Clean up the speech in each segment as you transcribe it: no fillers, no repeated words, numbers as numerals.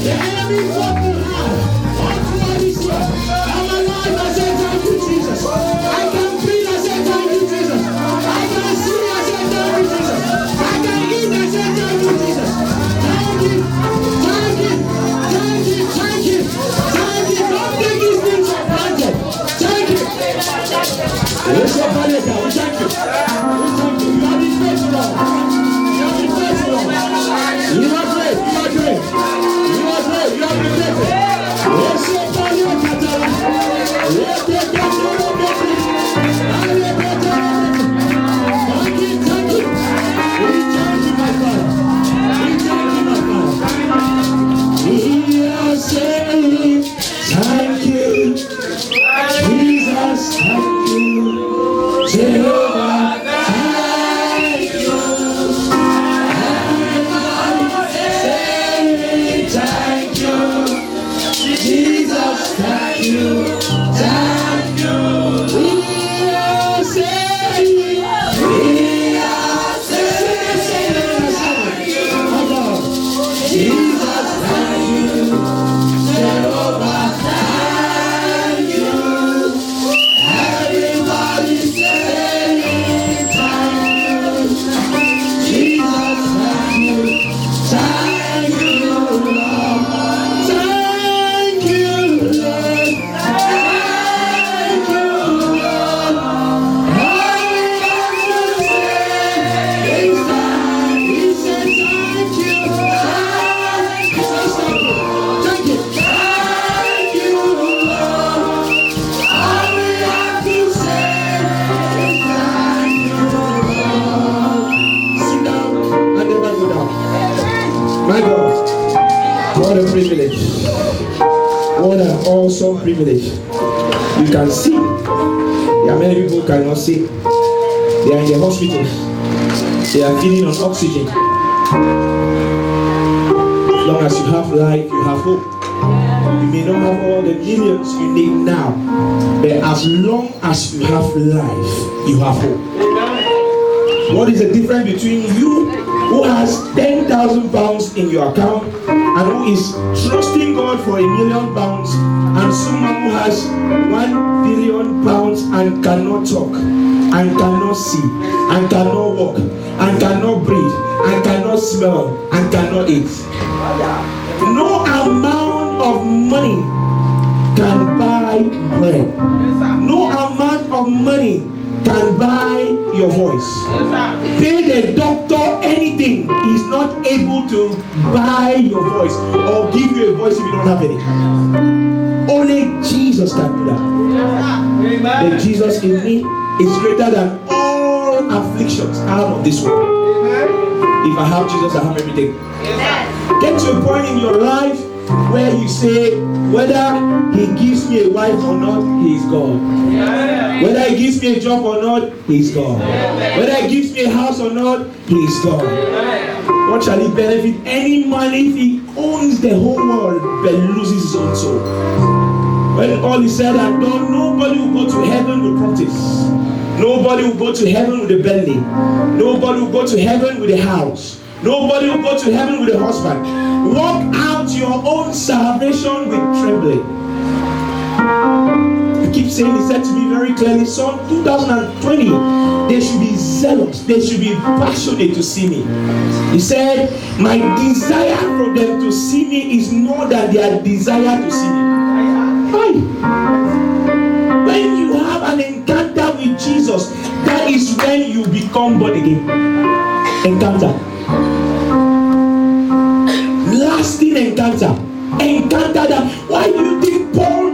The enemy fought me hard. All throughout this year. I'm alive. I say thank you, Jesus. I can breathe. I say thank you, Jesus. I can see. I say thank you, Jesus. I can eat. I say thank you, Jesus. Thank you. Thank you. Thank you. Thank you. Thank you. Don't take these things for granted. Thank you. Let's go, Father. We thank you. We thank you. You have been faithful. You have been faithful. You are great. You are great. You are great. You have been faithful. Let's go, Father. Let's go, thank you. Thank you. We thank you, my Father. We thank you, my Father. We are saying thank you. Jesus, thank you. Jehovah, thank you. Everybody say thank you. Jesus, thank you. Thank you. We are saying thank you. Jesus, thank you. Jehovah, thank you. Everybody say thank you. Jesus, thank you. Thank you, Lord. Thank you, Lord. Thank you, Lord. Everybody say thank you. He said thank you. He said thank you. Thank you, Lord. All we have to say is thank you, Lord. Sit down and never go down. My God, what a privilege. What an awesome privilege. You can see. There are many people who cannot see. They are in the hospitals. They are feeding on oxygen. As long as you have life, you have hope. You may not have all the millions you need now, but as long as you have life, you have hope. What is the difference between you who has 10,000 pounds in your account and who is trusting God for £1 million and someone who has 1 billion pounds and cannot talk and cannot see and cannot walk and cannot breathe and cannot smell and cannot eat? No amount of money can buy bread. No amount of money can buy your voice. Pay the doctor anything, he's not able to buy your voice or give you a voice if you don't have any. Only Jesus can do that. The Jesus in me is greater than all afflictions out of this world. If I have Jesus, I have everything. Get to a point in your life where you say, whether he gives me a wife or not, he is God. Whether he gives me a job or not, he is God. Whether he gives me a house or not, he is God. What shall he benefit any man if he owns the whole world but loses his own soul? When all is said and done, nobody will go to heaven with properties. Nobody will go to heaven with a Bentley. Nobody will go to heaven with a house. Nobody will go to heaven with a husband. Walk out your own salvation with trembling. I keep saying, he said to me very clearly, son, 2020, they should be zealous. They should be passionate to see me. He said, my desire for them to see me is more than their desire to see me. Why? When you have an encounter with Jesus, that is when you become born again. Encounter. Lasting encounter. Encounter that. Why do you think Paul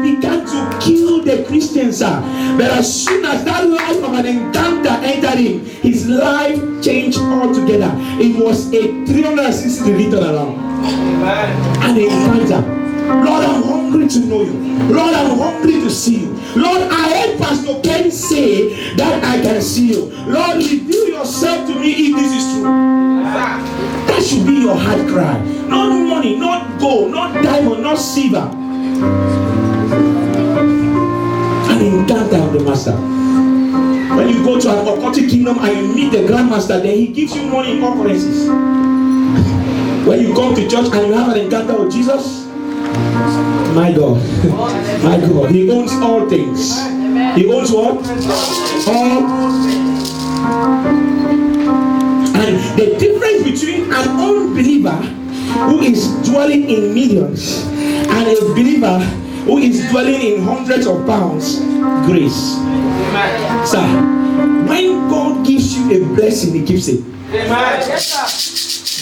began to kill the Christians? But as soon as that life of an encounter entered him, his life changed altogether. It was a 360 degree turnaround. An encounter. Lord, I'm hungry to know you. Lord, I'm hungry to see you. Lord, I heard Pastor Ken say that I can see you. Lord, reveal yourself to me if this is true. That should be your heart cry. Not money, not gold, not diamond, not silver. An encounter of the master. When you go to an occultic kingdom and you meet the grandmaster, then he gives you money in all currencies. When you come to church and you have an encounter with Jesus, my God, my God, He owns all things. He owns what? All. And the difference between an unbeliever who is dwelling in millions and a believer who is dwelling in hundreds of pounds, grace. Sir, when God gives you a blessing, He keeps it.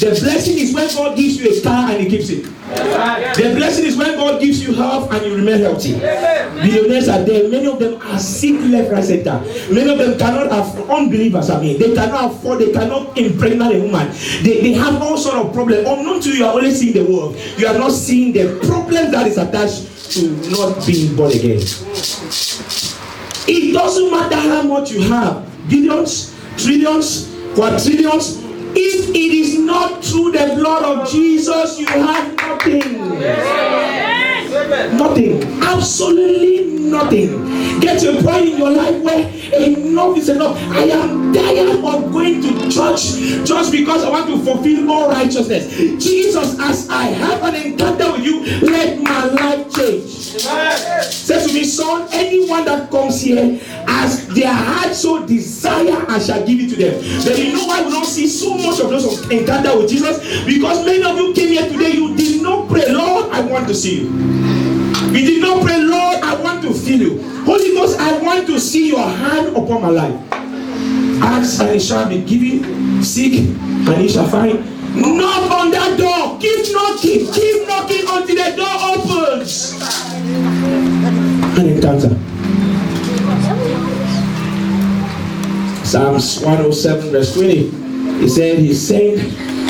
The blessing is when God gives you a car and He keeps it. The blessing is when God gives you health and you remain healthy. Billionaires are there. Many of them are sick left, right, center. Many of them cannot afford, unbelievers, they cannot afford, they cannot impregnate a woman. They have all sort of problems. Unknown to you are only seeing the world. You are not seeing the problem that is attached to not being born again. It doesn't matter how much you have, billions, trillions, quadrillions. If it is not through the blood of Jesus, you have nothing. Nothing. Absolutely nothing. Get to a point in your life where enough is enough. I am tired of going to church just because I want to fulfill all righteousness. Jesus, as I have an encounter with you, let my life change. Say to me, son, anyone that comes here, as their heart so desire, I shall give it to them. But you know why we don't see so much of those encounter with Jesus? Because many of you came here today, you did not pray, Lord, I want to see you. You did not pray, Lord, I want to feel you. Holy Ghost, I want to see your hand upon my life. Ask and it shall be given. Seek and it shall find. Knock on that door. Keep knocking until the door opens. An encounter. Psalms 107 verse 20. He said he sent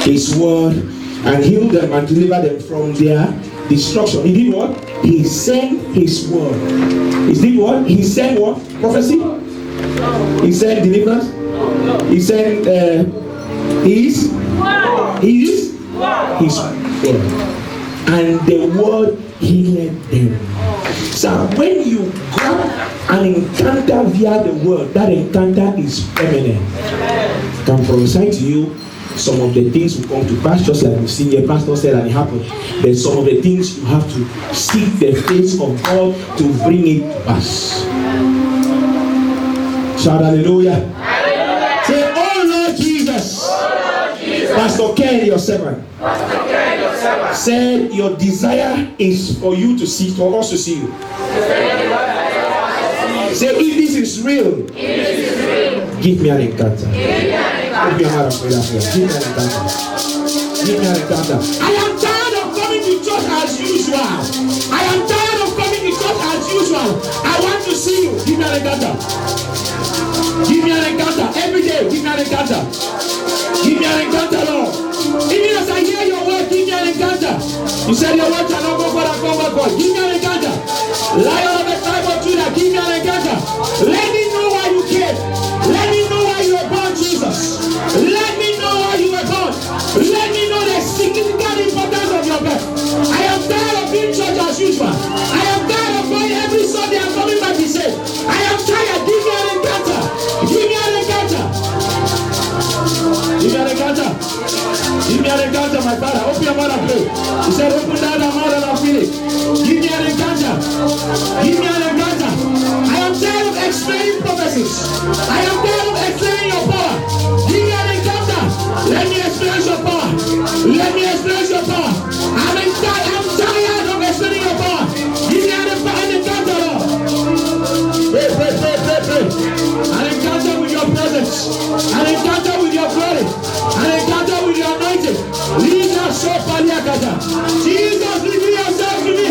his word and healed them and delivered them from their destruction. He did what? He sent his word. He did what? He sent what? Prophecy? He sent deliverance? He sent his word. And the word healed them. So when you grab an encounter via the word, that encounter is permanent. I can prophesy to you, some of the things will come to pass, just like we've seen your pastor said and it happened. But some of the things you have to seek the face of God to bring it to pass. Shout hallelujah. Hallelujah. Say, oh Lord Jesus. Oh Lord Jesus. Pastor Ken, your servant. Said your desire is for you to see, for us to see you. Say, if this is real, give me an encounter. Give me an encounter. Give me an encounter. I am tired of coming to church as usual. I am tired of coming to church as usual. I want to see you. Give me an encounter. Give me an encounter. Every day, give me an encounter. Give me an encounter, Lord. Even as I hear your word, give me an encounter. You said your word shall not go forward and come backward. Give me an encounter. Lion of the tribe of Judah, give me an encounter. Let me know why you came. Let me know why you were born, Jesus. Let me know why you were born. Let me know the significant importance of your birth. I am tired of being church as usual. I am tired of going every Sunday and coming back to say, I am tired. Give me an encounter. Give me an encounter. Give me an encounter. Give me an encounter, my father. Open your mouth and pray. He said, open down the mouth and I'll feel it. Give me an encounter. Give me an encounter. I am tired of explaining prophecies. I am tired of explaining your power. Give me an encounter. Let me experience your power. Let me experience your power. I'm tired of explaining your power. Give me an encounter, Lord. Pray. An encounter with your presence. An encounter with your glory. An encounter with your anointing. Jesus, reveal yourself to me.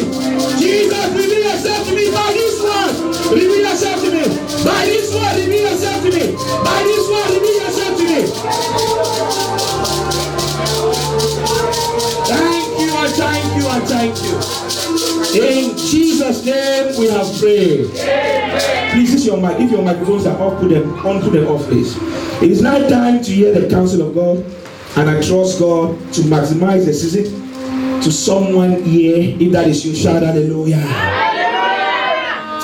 Jesus, reveal yourself to me by this word. Reveal yourself to me. By this word, reveal yourself to me. By this word, reveal yourself to me. Thank you and thank you and thank you. In Jesus' name we have prayed. Please, use your mic. If your microphones are off, put them off, please. It is now time to hear the counsel of God, and I trust God to maximize the season to someone here. If that is you, shout hallelujah.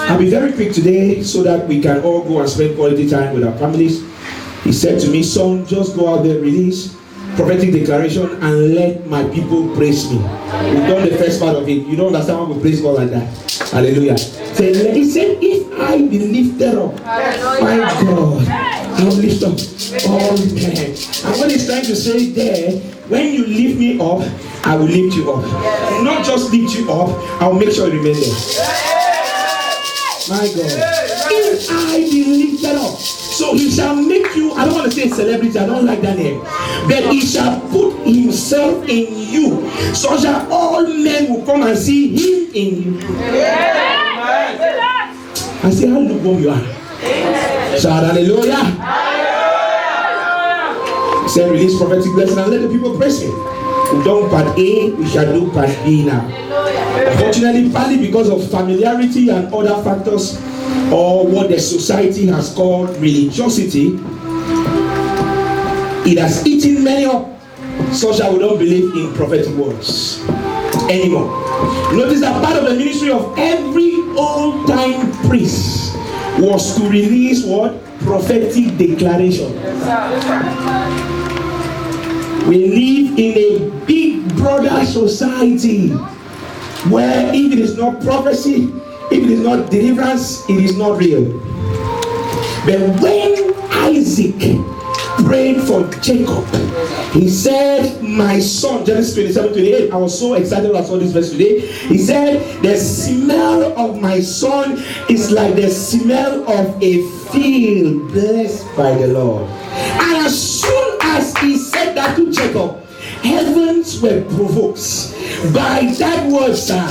I'll be very quick today so that we can all go and spend quality time with our families. He said to me, son, just go out there, release prophetic declaration and let my people praise me. We've done the first part of it. You don't understand why we praise God like that. Hallelujah. He said, if I be lifted up, my God, I'll lift up all men. And what he's trying to say there, when you lift me up, I will lift you up. Not just lift you up, I'll make sure you remain there. My God. If I be lifted up, so he shall make you, I don't want to say celebrity, I don't like that name, but he shall put himself in you, so that all men will come and see him in you. I say, how lukewarm you are. Shout hallelujah. He said, release prophetic blessing and let the people praise him. We've done part A, we shall do part B now. Unfortunately, partly because of familiarity and other factors, or what the society has called religiosity, it has eaten many up, such that we don't believe in prophetic words anymore. Notice that part of the ministry of every old-time priest was to release what? Prophetic declaration. We live in a big brother society where if it is not prophecy, if it is not deliverance, it is not real. But when Isaac prayed for Jacob, he said, my son, Genesis 27:28, I was so excited when I saw this verse today. He said, the smell of my son is like the smell of a field blessed by the Lord. And as soon as he said that to Jacob, heavens were provoked by that word, sir.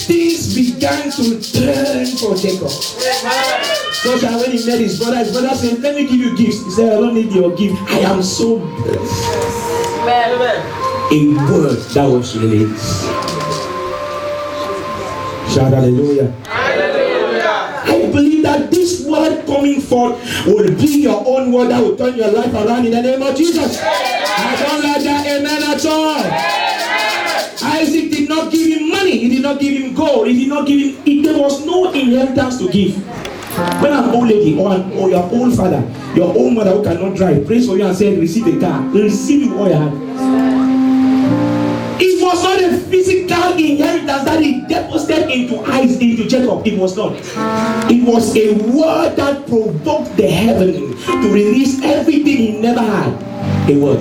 Things began to turn for Jacob. So that when he met his brother said, let me give you gifts. He said, I don't need your gift. I am so blessed. A word that was released. Shout hallelujah. I believe that this word coming forth will be your own word that will turn your life around in the name of Jesus. I don't like that amen at all. Isaac did not give him money, he did not give him gold, he did not give him, there was no inheritance to give. When an old lady or your old father, your old mother who cannot drive, prays for you and says, receive a car, receive it all you have. It was not a physical inheritance that he deposited into Jacob. It was not. It was a word that provoked the heaven to release everything he never had. A word.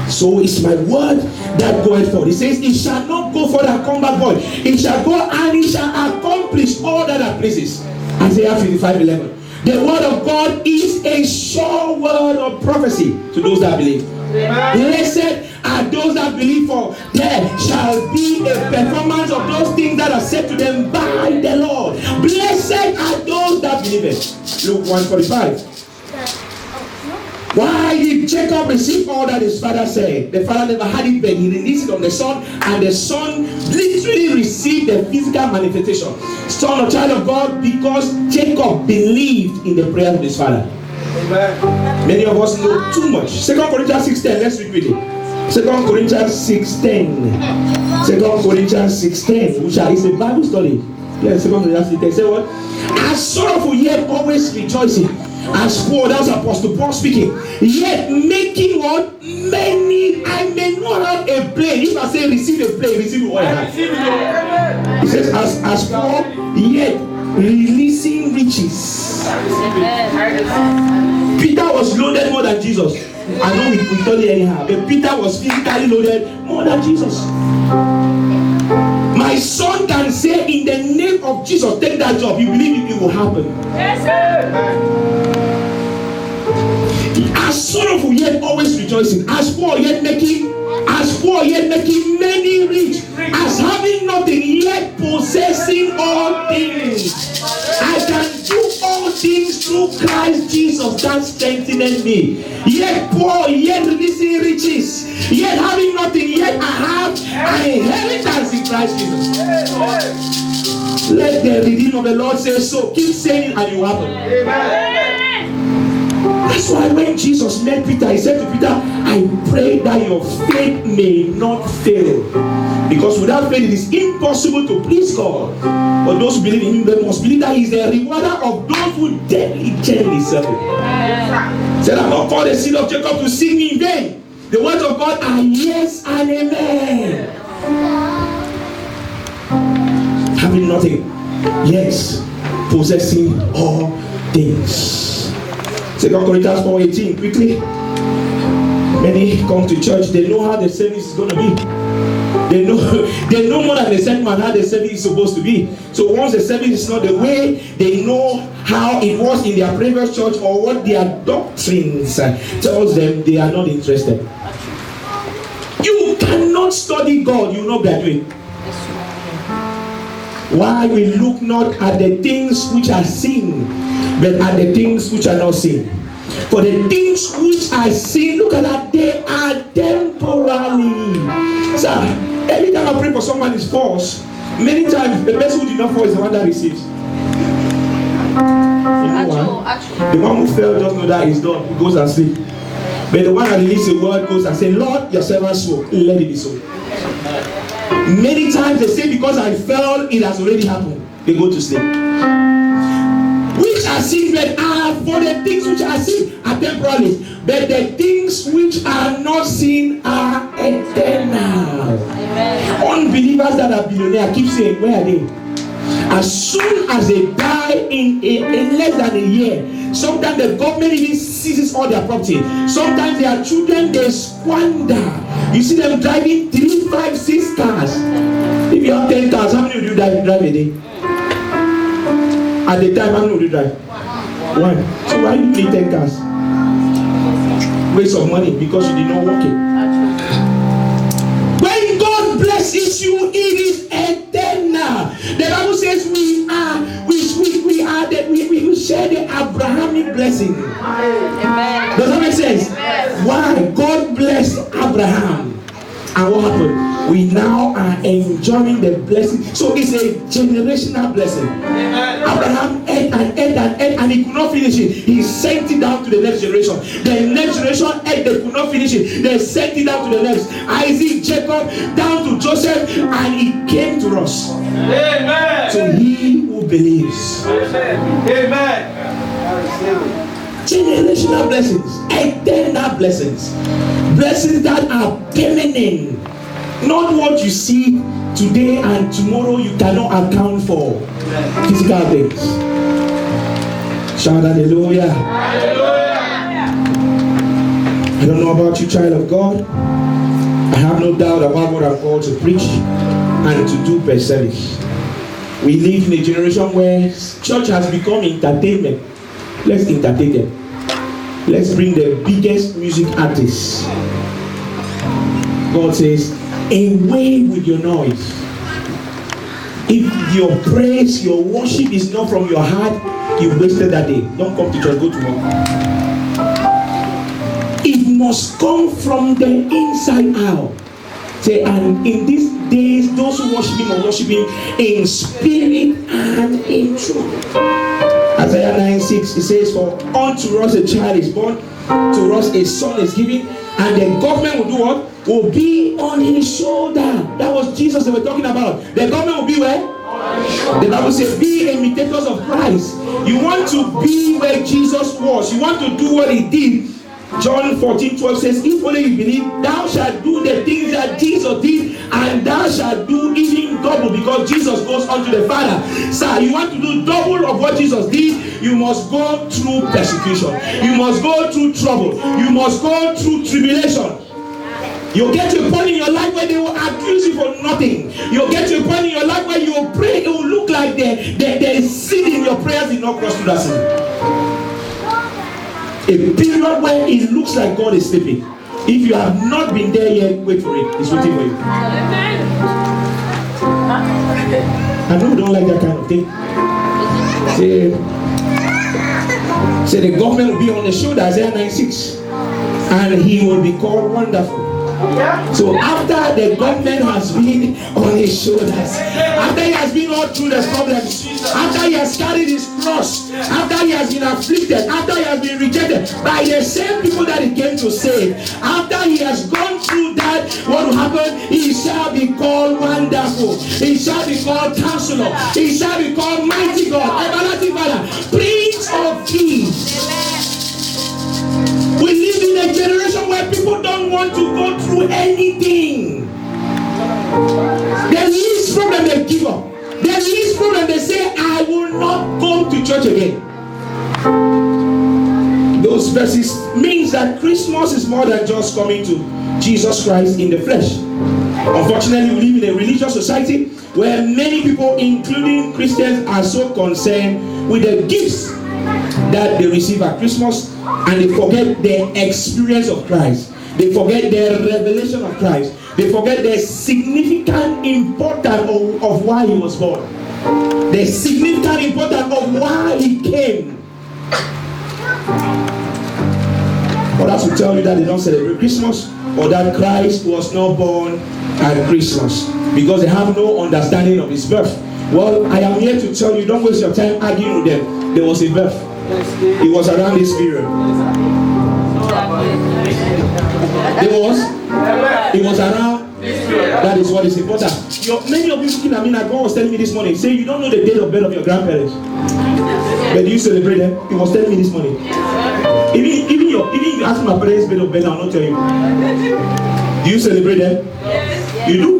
So it's my word that goeth forth. It says, it shall not go forth and come back void. It shall go and it shall accomplish all that it pleases. Isaiah 55:11. The word of God is a sure word of prophecy to those that believe. Blessed are those that believe, for there shall be a performance of those things that are said to them by the Lord. Blessed are those that believe it. Luke 1:45. Why did Jacob receive all that his father said? The father never had it, but he released it on the son, and the son literally received the physical manifestation. Son or child of God, because Jacob believed in the prayer of his father. Amen. Many of us know too much. 2 Corinthians 6:10. Let's read with it. 2 Corinthians 6:10. 2 Corinthians 6:10. Which is a Bible study. Yes, 2 Corinthians 6:10. Say what? As sorrowful yet always rejoicing. As poor, that's Apostle Paul speaking. Yet making what? Many. I may not have a plane. If I say receive a plane, receive what I have. He says as poor, yet releasing riches. Peter was loaded more than Jesus. I know we told it anyhow, but Peter was physically loaded more than Jesus. My son can say in the name of Jesus, take that job. You believe it will happen. Yes, sir. As sorrowful yet always rejoicing, as poor yet making many rich, as having nothing yet possessing all things. I can do all things through Christ Jesus that strengtheneth me. Yet poor, yet releasing riches, yet having nothing, yet I have an inheritance in Christ Jesus. Let the redeemed of the Lord say so. Keep saying it and it will happen. Amen. That's why when Jesus met Peter, he said to Peter, I pray that your faith may not fail. Because without faith, it is impossible to please God. But those who believe in him, they must believe that he is the rewarder of those who diligently serve him. Said, I'm not called the seed of Jacob to seek me in vain. The words of God are yes and amen. Having nothing, yes, possessing all things. 2 Corinthians 4:18, quickly. Many come to church, they know how the service is going to be. They know more than the sermon how the service is supposed to be. So once the service is not the way they know how it was in their previous church or what their doctrines tells them, they are not interested. You cannot study God, you will not graduate. Why we look not at the things which are seen, but at the things which are not seen. For the things which are seen, look at that, they are temporary. Sir, every time I pray for someone is false, many times the person who did not fall is the one that receives. The one who fell just know that is done, he goes and sleep. But the one that releases the word goes and says, Lord, your servant spoke, let it be so. Many times they say, because I fell, it has already happened. They go to sleep. Which are seen, but are for the things which are seen are temporary, but the things which are not seen are eternal. Amen. Unbelievers that are billionaires keep saying, where are they? As soon as they die in less than a year, sometimes the government even seizes all their property. Sometimes their children, they squander. You see them driving 3, 5, 6 cars. If you have 10 cars, how many would you drive a day? At the time, how many would you drive? 1. So why do you need 10 cars? Waste of money because you did not work it. When God blesses you, it is eternal. The Bible says we share the Abrahamic blessing. Amen. Does that make sense? Amen. Why? God blessed Abraham. And what happened? We now are enjoying the blessing. So it's a generational blessing. Amen. Abraham ate and he could not finish it. He sent it down to the next generation. The next generation ate, they could not finish it. They sent it down to the next. Isaac, Jacob, down to Joseph, and it came to us. Amen. So he who believes. Amen. Generational blessings, eternal blessings, blessings that are permanent, not what you see today and tomorrow you cannot account for. Physical things. Shout hallelujah. Hallelujah. I don't know about you, child of God. I have no doubt about what I'm called to preach and to do per service. We live in a generation where church has become entertainment. Let's entertain them. Let's bring the biggest music artists. God says, away with your noise. If your praise, your worship is not from your heart, you wasted that day. Don't come to church, go to work. It must come from the inside out. Say, and in these days, those who worship him are worshiping in spirit and in truth. Isaiah 9:6, it says, for unto us a child is born, to us a son is given, and the government will do what? Will be on his shoulder. That was Jesus they were talking about. The government will be where? The Bible says, be imitators of Christ. You want to be where Jesus was. You want to do what he did. John 14:12 says, if only you believe, thou shalt do the things that Jesus did, and thou shalt do even double, because Jesus goes unto the Father. Sir, you want to do double of what Jesus did, you must go through persecution. You must go through trouble. You must go through tribulation. You'll get to a point in your life where they will accuse you for nothing. You'll get to a point in your life where you will pray, it will look like the sin in your prayers did not cross through that sin. A period where it looks like God is sleeping. If you have not been there yet, wait for it. It's waiting for you. I know we don't like that kind of thing. Say the government will be on the shoulder, Isaiah 9:6, and he will be called Wonderful. So after the government has been on his shoulders, after he has been all through the problems, after he has carried his cross, after he has been afflicted, after he has been rejected by the same people that he came to save, after he has gone through that, what will happen? He shall be called Wonderful. He shall be called Counselor. He shall be called Mighty God, Everlasting Father, Prince of Peace. We live in a generation where people don't want to go through anything. The least problem they give up. The least problem they say, I will not go to church again. Those verses means that Christmas is more than just coming to Jesus Christ in the flesh. Unfortunately, we live in a religious society where many people, including Christians, are so concerned with the gifts that they receive at Christmas, and they forget the experience of Christ. They forget the revelation of Christ. They forget the significant importance of why he was born. The significant importance of why he came. Others will tell you that they don't celebrate Christmas, or that Christ was not born at Christmas, because they have no understanding of his birth. Well, I am here to tell you, don't waste your time arguing with them. There was a birth. It was around this period. It was around. That is what is important. Many of you looking at me like God was telling me this morning, say you don't know the date of birth of your grandparents, but do you celebrate them? He was telling me this morning. Even if you ask my parents' date of birth, I'll not tell you. Do you celebrate them? Yes. You do.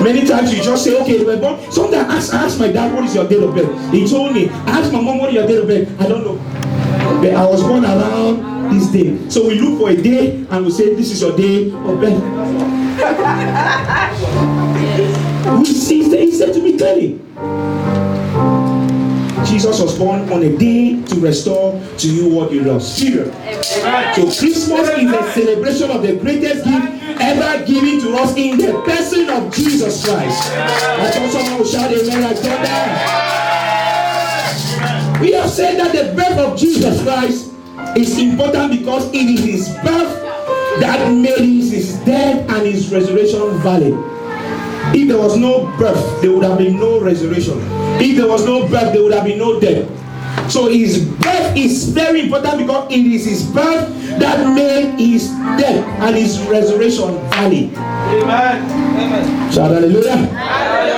Many times you just say, okay, they were born. Sometimes I ask my dad, what is your date of birth? He told me. I asked my mom, what is your date of birth? I don't know. But I was born around this day. So we look for a day and we say, this is your day of birth. He said to me clearly, Jesus was born on a day to restore to you what you lost. Period. So Christmas is a celebration of the greatest gift ever given to us in the person of Jesus Christ. I thought someone would shout amen like that. We have said that the birth of Jesus Christ is important because it is his birth that made his death and his resurrection valid. If there was no birth, there would have been no resurrection. If there was no birth, there would have been no death. So his birth is very important because it is his birth that made his death and his resurrection valid. Amen. Shout hallelujah. Hallelujah.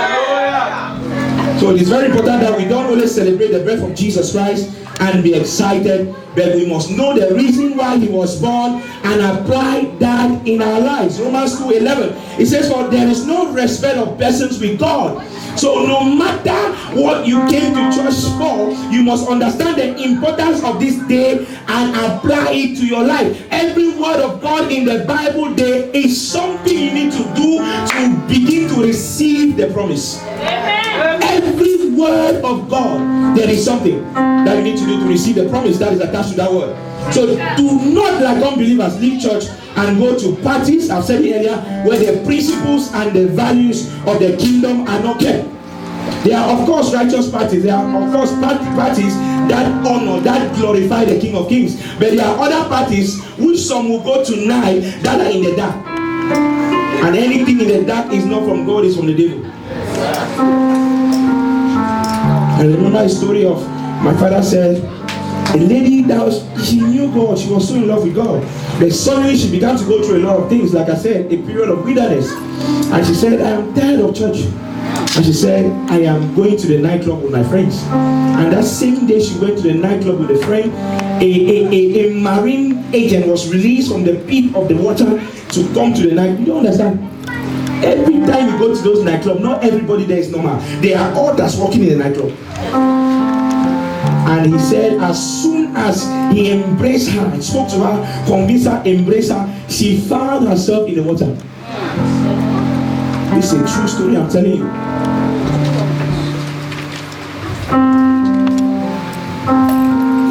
So it is very important that we don't only celebrate the birth of Jesus Christ and be excited, but we must know the reason why he was born and apply that in our lives. Romans 2:11, it says, for there is no respect of persons with God. So no matter what you came to church for, you must understand the importance of this day and apply it to your life. Every word of God in the Bible, there is something you need to do to begin to receive the promise. Amen. Every word of God, there is something that you need to do to receive the promise that is attached to that word. So do not, like unbelievers, leave church and go to parties, I've said it earlier, where the principles and the values of the kingdom are not kept. There are of course righteous parties, there are of course parties that honor, that glorify the King of Kings, but there are other parties which some will go tonight that are in the dark, and anything in the dark is not from God, is from the devil. I remember a story of my father said, a lady that she knew God, she was so in love with God, but suddenly she began to go through a lot of things, like I said, a period of wilderness, and she said, I am tired of church. And she said, I am going to the nightclub with my friends. And that same day she went to the nightclub with a friend, a marine agent was released from the pit of the water to come to the night. You don't understand? Every time you go to those nightclubs, not everybody there is normal. They are others working in the nightclub. And he said, as soon as he embraced her and spoke to her, convinced her, embraced her, she found herself in the water. This is a true story, I'm telling you.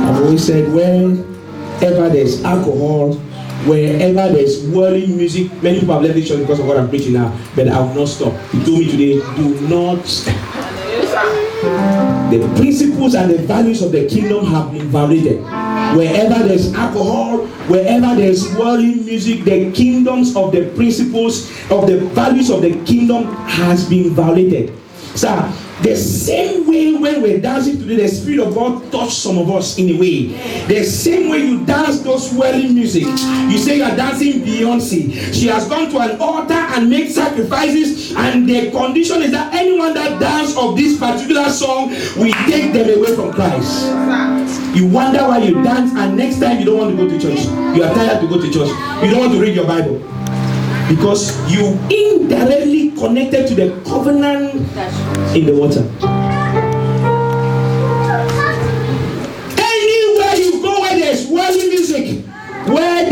I've always said, wherever there's alcohol, wherever there's whirling music, many people have left the church because of what I'm preaching now, but I will not stop. He told me today, do not stop. The principles and the values of the kingdom have been violated. Wherever there's alcohol, wherever there's whirling music, the kingdoms of the principles of the values of the kingdom has been violated. Sir, The same way when we're dancing today, the Spirit of God touched some of us in a way. The same way you dance those whirling music. You say you are dancing Beyonce. She has gone to an altar and made sacrifices, and the condition is that anyone that dances of this particular song, we take them away from Christ. You wonder why you dance, and next time you don't want to go to church. You are tired to go to church. You don't want to read your Bible. Because you indirectly connected to the covenant in the water. Anywhere you go where there is whirling music, where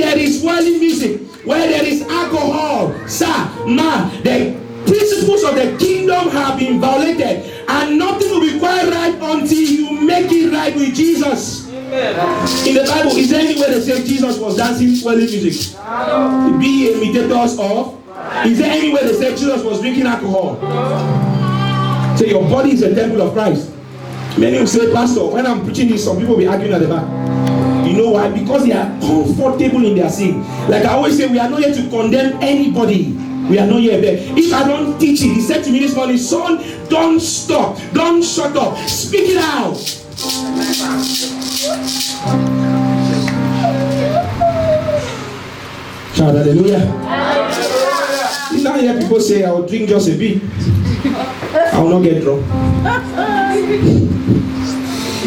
there is alcohol, the principles of the kingdom have been violated, and nothing will be quite right until you make it right with Jesus. In the Bible, is there anywhere that says Jesus was dancing whirling music? Be imitators of? Is there anywhere that says Jesus was drinking alcohol? So your body is a temple of Christ. Many will say, Pastor, when I'm preaching this, some people will be arguing at the back. You know why? Because they are comfortable in their sin. Like I always say, we are not here to condemn anybody. We are not here there. If I don't teach it, he said to me this morning, son, don't stop. Don't shut up. Speak it out. Shout hallelujah. You now hear people say, I will drink just a bit. I will not get drunk.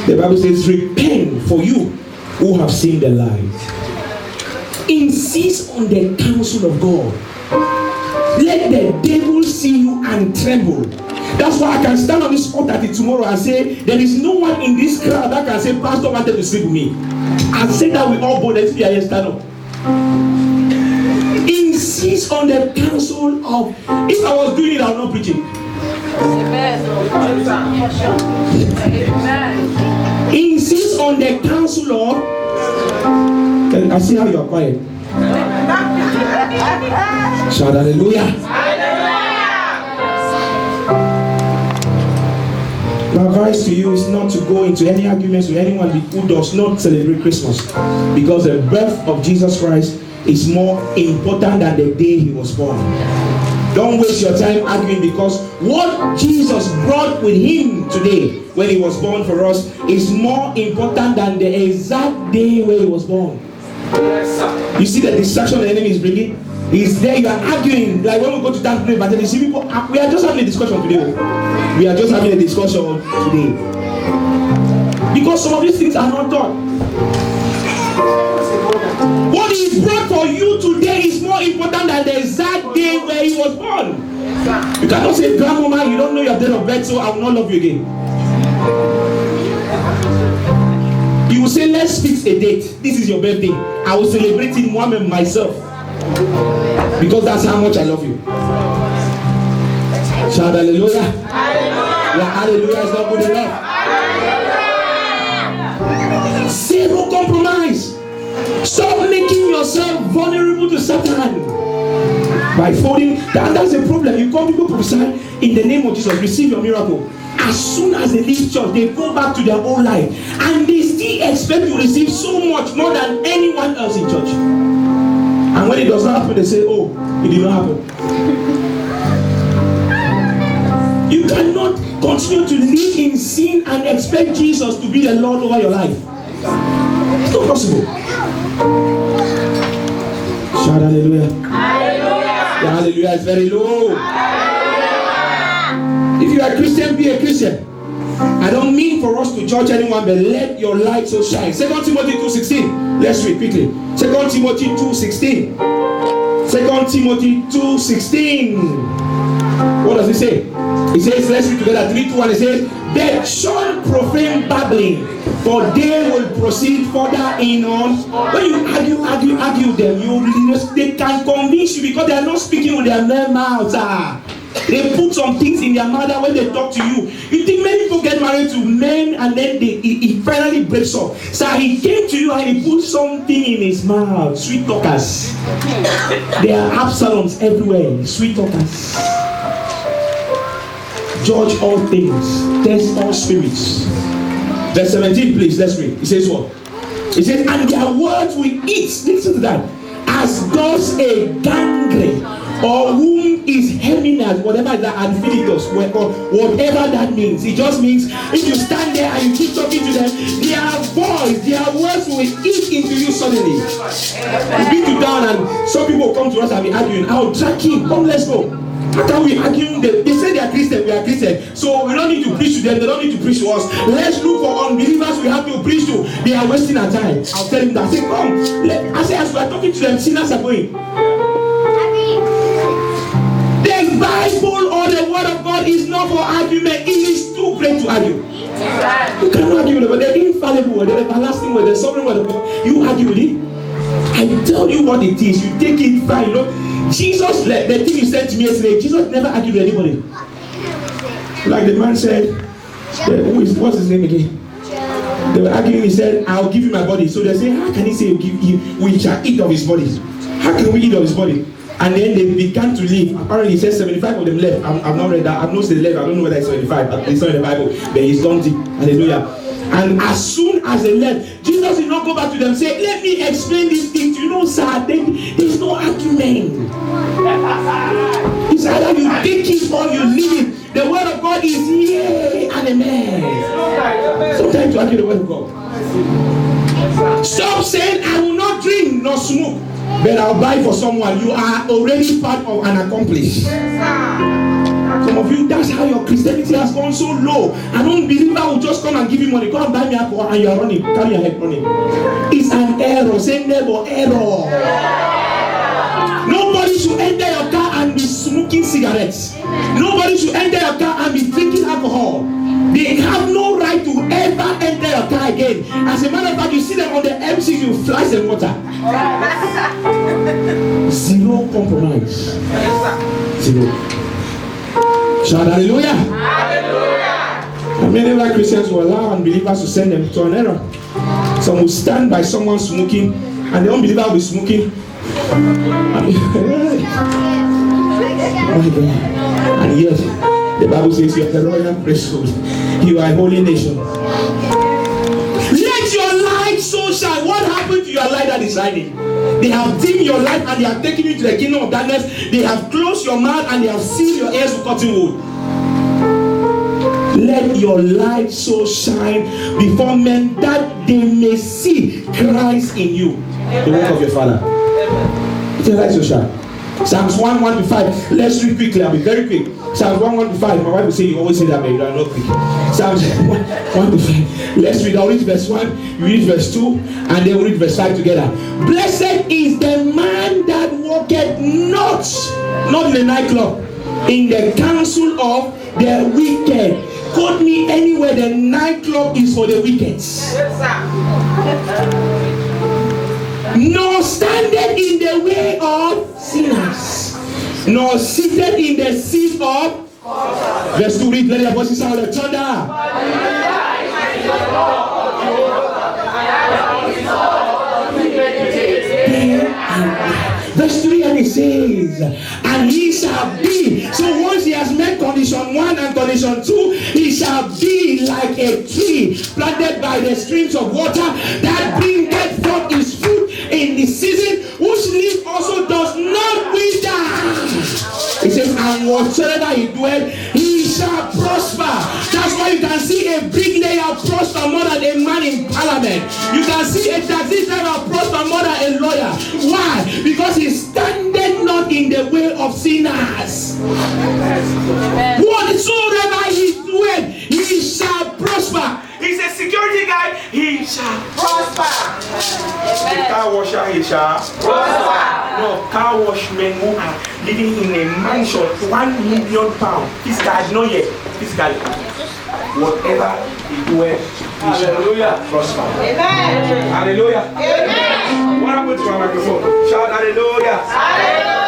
The Bible says, repent for you who have seen the light. Insist on the counsel of God. Let the devil see you and tremble. That's why I can stand on this altar tomorrow and say, there is no one in this crowd that can say, Pastor wanted to sleep with me. I say that with all boldness. Stand up. Insist on the counsel of. If I was doing it, I would not preach it. Amen. Insist on the counsel of. I see how you are quiet. Shout hallelujah. My advice to you is not to go into any arguments with anyone who does not celebrate Christmas, because the birth of Jesus Christ is more important than the day he was born. Don't waste your time arguing, because what Jesus brought with him today when he was born for us is more important than the exact day where he was born. You see the distraction the enemy is bringing? He's there, you are arguing. Like when we go to that place, but then you see people, we are just having a discussion today. We are just having a discussion today. Because some of these things are not done. What he brought for you today is more important than the exact day where he was born. You cannot say, grandmama, you don't know your date of birth, so I will not love you again. You will say, let's fix a date. This is your birthday. I will celebrate it myself. Because that's how much I love you. Shout hallelujah. Hallelujah. Your hallelujah is not good enough. Hallelujah. Zero compromise. Stop making yourself vulnerable to Satan by folding. That's the problem. You come, people prophesy in the name of Jesus, receive your miracle. As soon as they leave church, they go back to their own life, and they still expect to receive so much more than anyone else in church. And when it does not happen, they say, oh, it did not happen. You cannot continue to live in sin and expect Jesus to be the Lord over your life. It's not possible. Shout hallelujah. Hallelujah. The hallelujah is very low. Hallelujah. If you are a Christian, be a Christian. I don't mean for us to judge anyone, but let your light so shine. 2 Timothy 2:16. Let's read quickly. 2 Timothy 2:16. 2 Timothy 2:16. What does it say? It says, let's read together. 3, 2, 1. It says, they shun profane babbling, for they will proceed further in on. When you argue them, they can convince you because they are not speaking with their mouths. They put some things in their mouth when they talk to you. You think many people get married to men and then he finally breaks up. So he came to you and he put something in his mouth. Sweet talkers. There are Absaloms everywhere. Sweet talkers. Judge all things. Test all spirits. Verse 17, please. Let's read. It says what? It says, and their words will eat. Listen to that. As does a gangrene or whom is Heminas, whatever that Advilitos, whatever that means. It just means if you stand there and you keep talking to them, their voice, their words will eat into you suddenly. You beat you down, and some people will come to us and be arguing. I'll drag him, come, let's go. How can we argue? They say they are Christian, we are Christian. So we don't need to preach to them, they don't need to preach to us. Let's look for unbelievers we have to preach to. They are wasting our time. I'll tell them that. I say, come. I say, as we are talking to them, sinners are going. The Bible or the word of God is not for argument. It is too great to argue. You cannot argue with it, but the infallible word, the everlasting word, the sovereign word of God. You argue with it. I tell you what it is. You take it fine. You know, Jesus, the thing you said to me yesterday, Jesus never argued with anybody. Like the man said, what's his name again? They were arguing. He said, I'll give you my body. So they say, how can he say we shall eat of his body? How can we eat of his body? And then they began to leave. Apparently, he said 75 of them left. I've not read that. I've not seen the left. I don't know whether it's 75. It's not in the Bible. But he's done it. Hallelujah. And as soon as they left, Jesus did not go back to them and say, let me explain this thing to you. No, sir, there's no argument. It's either you take it or you leave it. The word of God is yea and amen. Sometimes to argue the word of God. Stop saying, I will not drink nor smoke, but I'll buy for someone. You are already part of an accomplice. Some of you, that's how your Christianity has gone so low. An unbeliever will just come and give you money. Go and buy me alcohol and you are running. Carry your head running. It's an error. Say never error. Nobody should enter your car and be smoking cigarettes. Nobody should enter your car and be drinking alcohol. They have no right to ever enter your car again. As a matter of fact, you see them on the MC, you flash the water. Zero compromise. Zero. Shout hallelujah. Hallelujah. And many other Christians will allow unbelievers to send them to an error. Some will stand by someone smoking, and the unbeliever will be smoking. And yet, the Bible says you are a royal priesthood. You are a holy nation. Let your light so shine. What happened to your light that is shining? They have dimmed your light and they have taken you to the kingdom of darkness. They have closed your mouth and they have sealed your ears with cotton wool. Let your light so shine before men that they may see Christ in you, the work of your Father. Let your light so shine. Psalms 1:1-5. Let's read quickly. I'll be very quick. Psalms 1:1-5. My wife will say you always say that, but you are not quick. Psalms 1:1-5. Let's read. I'll read verse 1. You read verse 2, and then we'll read verse 5 together. Blessed is the man that walketh not in the nightclub, in the counsel of the wicked. Quote me anywhere the nightclub is for the wicked. Nor standeth in the way of sinners, nor seated in the seat of. Verse 2, read. Let your voices sound like thunder. Verse 3, and it says, and he shall be. So once he has met condition 1 and condition 2, he shall be like a tree planted by the streams of water that bringeth forth his fruit in the season, whose leaf also does not wither. He says, and whatsoever he doeth, he shall prosper. That's why you can see a bricklayer prosper more than a man in parliament. You can see a taxi driver prosper more than a lawyer. Why? Because he standeth not in the way of sinners. Whatsoever he doeth, he shall prosper. He's a security guy, he shall prosper. The car washer, he shall prosper. No, car washmen who are living in a mansion, £1 million. This guy, not yet. This guy, whatever he doeth, he shall prosper. Amen. Hallelujah. Amen. What happened to our microphone? Shout hallelujah. Hallelujah.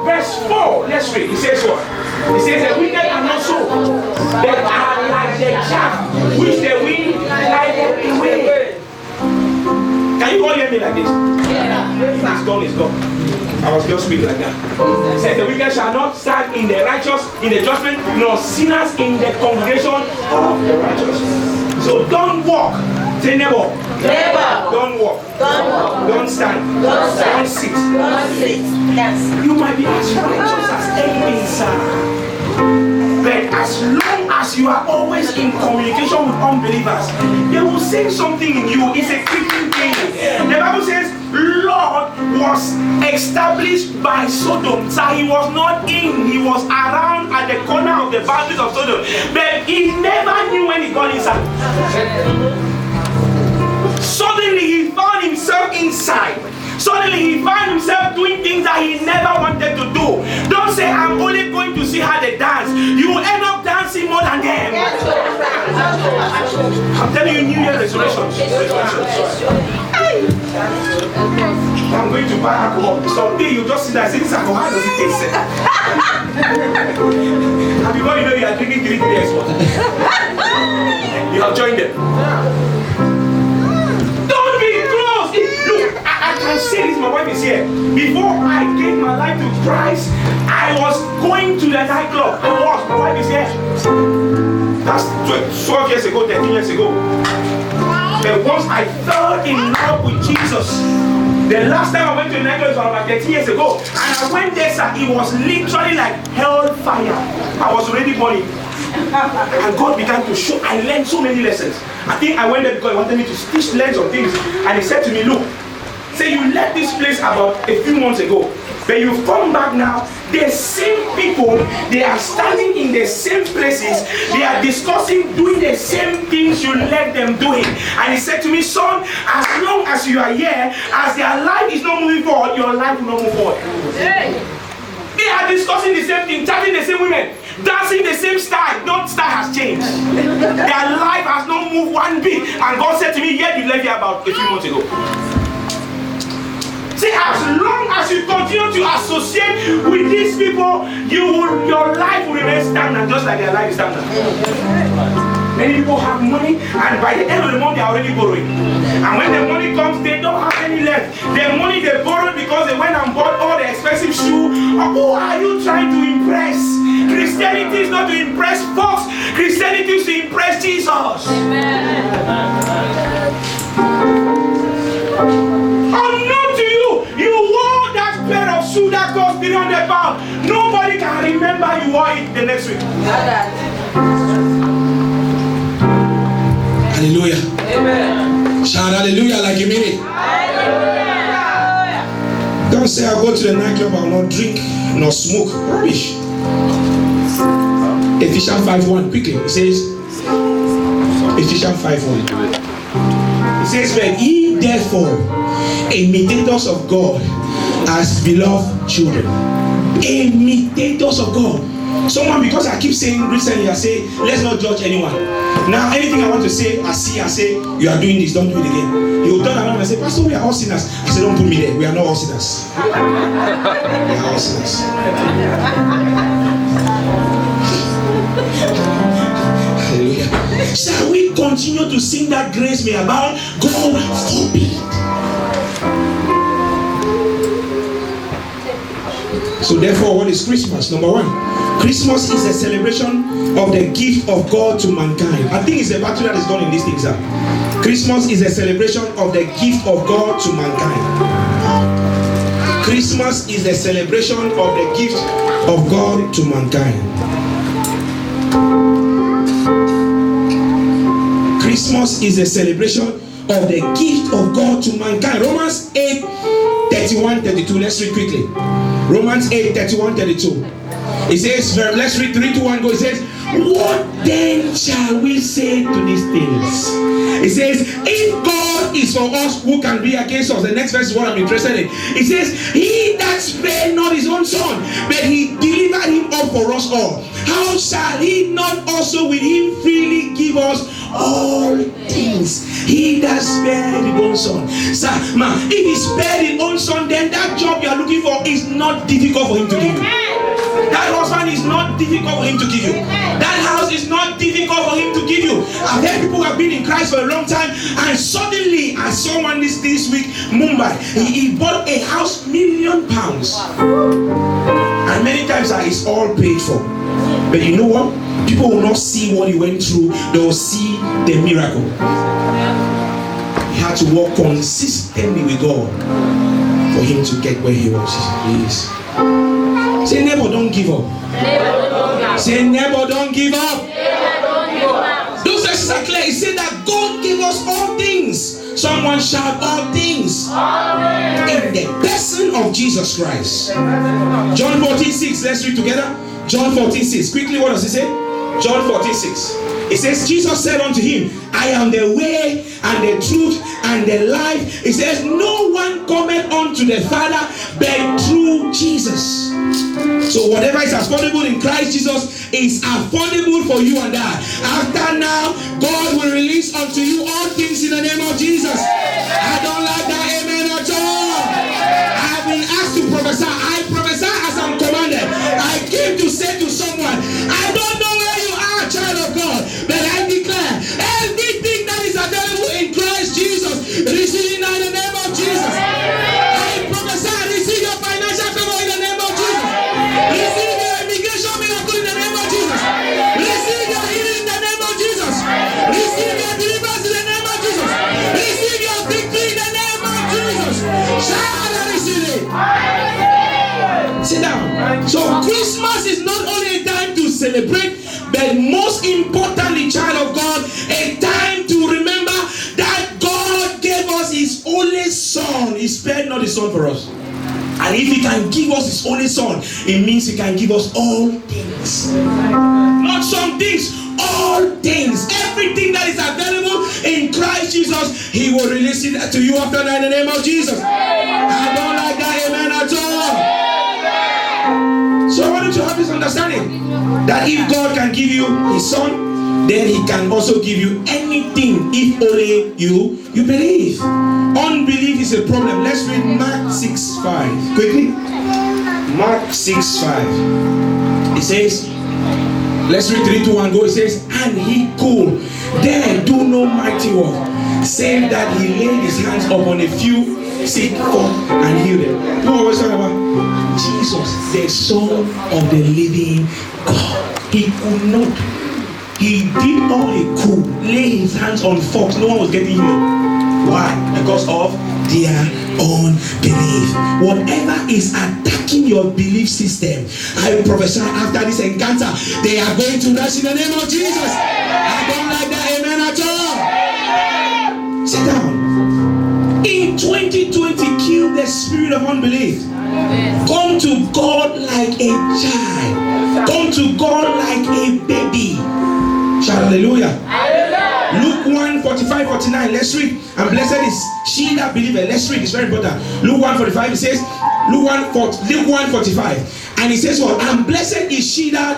Verse 4, let's read. He says what? He says the wicked are not so. They are like the chaff which the wind glideth away. Can you all hear me like this? Yeah. It's gone, it's gone. I was just speaking like that. It says the wicked shall not stand in the righteous, in the judgment, nor sinners in the congregation of the righteous. So don't walk Say neighbor. Neighbor. Don't walk. Don't walk. Don't stand. Don't stand. Don't sit. Don't sit. Yes. You might be as righteous as any inside. But as long as you are always in communication with unbelievers, they will say something in you. It's a creeping thing. The Bible says Lord was established by Sodom. So he was not in, he was around at the corner of the boundaries of Sodom. But he never knew when he got inside. Suddenly he found himself inside. Suddenly he found himself doing things that he never wanted to do. Don't say, I'm only going to see how they dance. You will end up dancing more than them. I'm telling you, New Year resolution. I'm going to buy alcohol. Someday you just sit there and say, this alcohol, how does it taste? And before you know, you are drinking 3 days. You have joined them. Don't be close. Look, I can say this, my wife is here. Before I gave my life to Christ, I was going to the nightclub. My wife is here. That's 12 years ago, 13 years ago. But once I fell in love with Jesus, the last time I went to the nightclub was about 13 years ago. And I went there, sir, it was literally like hellfire. I was already burning. And God began to show. I learned so many lessons. I think I went there because he wanted me to teach lessons on things. And he said to me, look, say you left this place about a few months ago, but you've come back now. The same people, they are standing in the same places. They are discussing, doing the same things you left them doing. And he said to me, son, as long as you are here, as their life is not moving forward, your life will not move forward. They are discussing the same thing, chatting the same women, dancing the same style. No style has changed. Their life has not moved one bit. And God said to me, yeah, you left here about a few months ago. See, as long as you continue to associate with these people, your life will remain stagnant, just like their life is stagnant. Many people have money, and by the end of the month, they are already borrowing. And when the money comes, they don't have any left. The money they borrowed because they went and bought all the expensive shoes. Who are you trying to impress? Christianity is not to impress folks. Christianity is to impress Jesus. Unknown to you, you wore that pair of shoes that cost £300. Nobody can remember you wore it the next week. Hallelujah. Amen. Shout hallelujah like you mean it. Hallelujah. Don't say I'll go to the nightclub, I'll not drink nor smoke. Rubbish. Ephesians 5:1, quickly. It says, Ephesians 5:1. It says, but ye therefore imitators of God as beloved children. Imitators of God. Someone, because I keep saying recently, I say, let's not judge anyone. Now, anything I want to say, I say, you are doing this, don't do it again. He will turn around and say, Pastor, we are all sinners. I say, don't put me there. We are not all sinners. We are all sinners. Hallelujah. Shall we continue to sing that grace may abound? God forbid. So therefore, what is Christmas? Number one, Christmas is a celebration of the gift of God to mankind. I think it's a battle that is done in these things. Christmas is a celebration of the gift of God to mankind. Christmas is a celebration of the gift of God to mankind. Christmas is a celebration of the gift of God to mankind. Romans 8:31-32. Let's read quickly. Romans 8:31-32. It says, let's read 3, 2, 1, go. It says, what then shall we say to these things? It says, if God is for us, who can be against us? The next verse is what I'm interested in. It says, he that spared not his own son, but he delivered him up for us all. How shall he not also with him freely give us all things? He that spared his own son. Sir, man, if he spared his own son, then that job you are looking for is not difficult for him to give you. That husband is not difficult for him to give you. That house is not difficult for him to give you. I've heard people who have been in Christ for a long time, and suddenly I saw one this week, Mumbai. He bought a house, £1,000,000. And many times it's all paid for. But you know what? People will not see what he went through. They will see the miracle. had to walk consistently with God for him to get where he is. Say, neighbor, don't give up. Say, neighbor, don't give up. Those verses are clear. It said that God gave us all things. Someone shout, all things. In the person of Jesus Christ. John 14:6. Let's read together. John 14:6. Quickly, what does it say? John 14:6. It says, Jesus said unto him, I am the way and the truth and the life. It says, no one cometh unto the Father but through Jesus. So whatever is affordable in Christ Jesus is affordable for you and I. After now, God will release unto you all things in the name of Jesus. I don't like that amen at all. I have been asked to prophesy. I prophesy as I'm commanded. I came to say to someone, I don't know where you are, child of God, but I declare everything that is available in Christ Jesus, receive it now in the name of Jesus. I prophesy, receive your financial favor in the name of Jesus. Receive your immigration miracle in the name of Jesus. Receive your healing in the name of Jesus. Receive your deliverance in the name of Jesus. Receive your victory in the name of Jesus. Shout and receive it. Sit down. So Christmas is not only a time to celebrate, but most importantly, child of God, a time to remember that God gave us his only son. He spared not his son for us. And if he can give us his only son, it means he can give us all things. Not some things, all things. Everything that is available in Christ Jesus, he will release it to you after that in the name of Jesus. I don't like that amen at all. So I want you to have this understanding that if God can give you his son, then he can also give you anything if only you believe. Unbelief is a problem. Let's read Mark 6:5 quickly. Mark 6:5. It says, let's read 3, 2, 1, go. It says, and he could there do no mighty work, save that he laid his hands upon a few sick and healed them. Who always talk about Jesus, the Son of the living God? He could not. He did all he could. Lay his hands on folks. No one was getting healed. Why? Because of their unbelief. Whatever is attacking your belief system, I prophesy after this encounter, they are going to rush in the name of Jesus. I don't like that amen at all. Sit down. In 2020, kill the spirit of unbelief. Come to God like a child. Come to God like a baby. Shout hallelujah. Luke 1:45-49. Let's read. And blessed is she that believeth. Let's read. It's very important. Luke 1:45. It says, Luke 1:45. And it says what? And blessed is she that,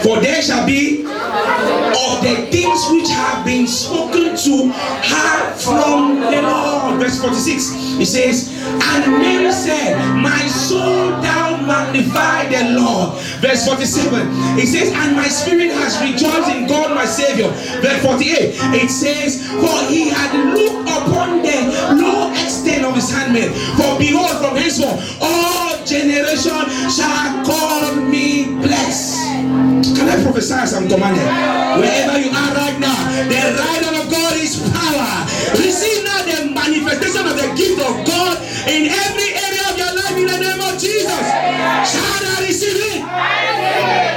for there shall be of the things which have been spoken to her from the Lord. Verse 46. It says, and Mary said, my soul thou magnify the Lord. Verse 47. It says, and my spirit has rejoiced in God my Savior. Verse 48. It says, for he had looked upon the low extent of his handmaid. For behold, from henceforth all generations shall call me blessed. Can I prophesy as I'm commanded? Wherever you are right now, the right hand of God is power. Receive now the manifestation of the gift of God in every area of your life in the name of Jesus. Shall I receive it?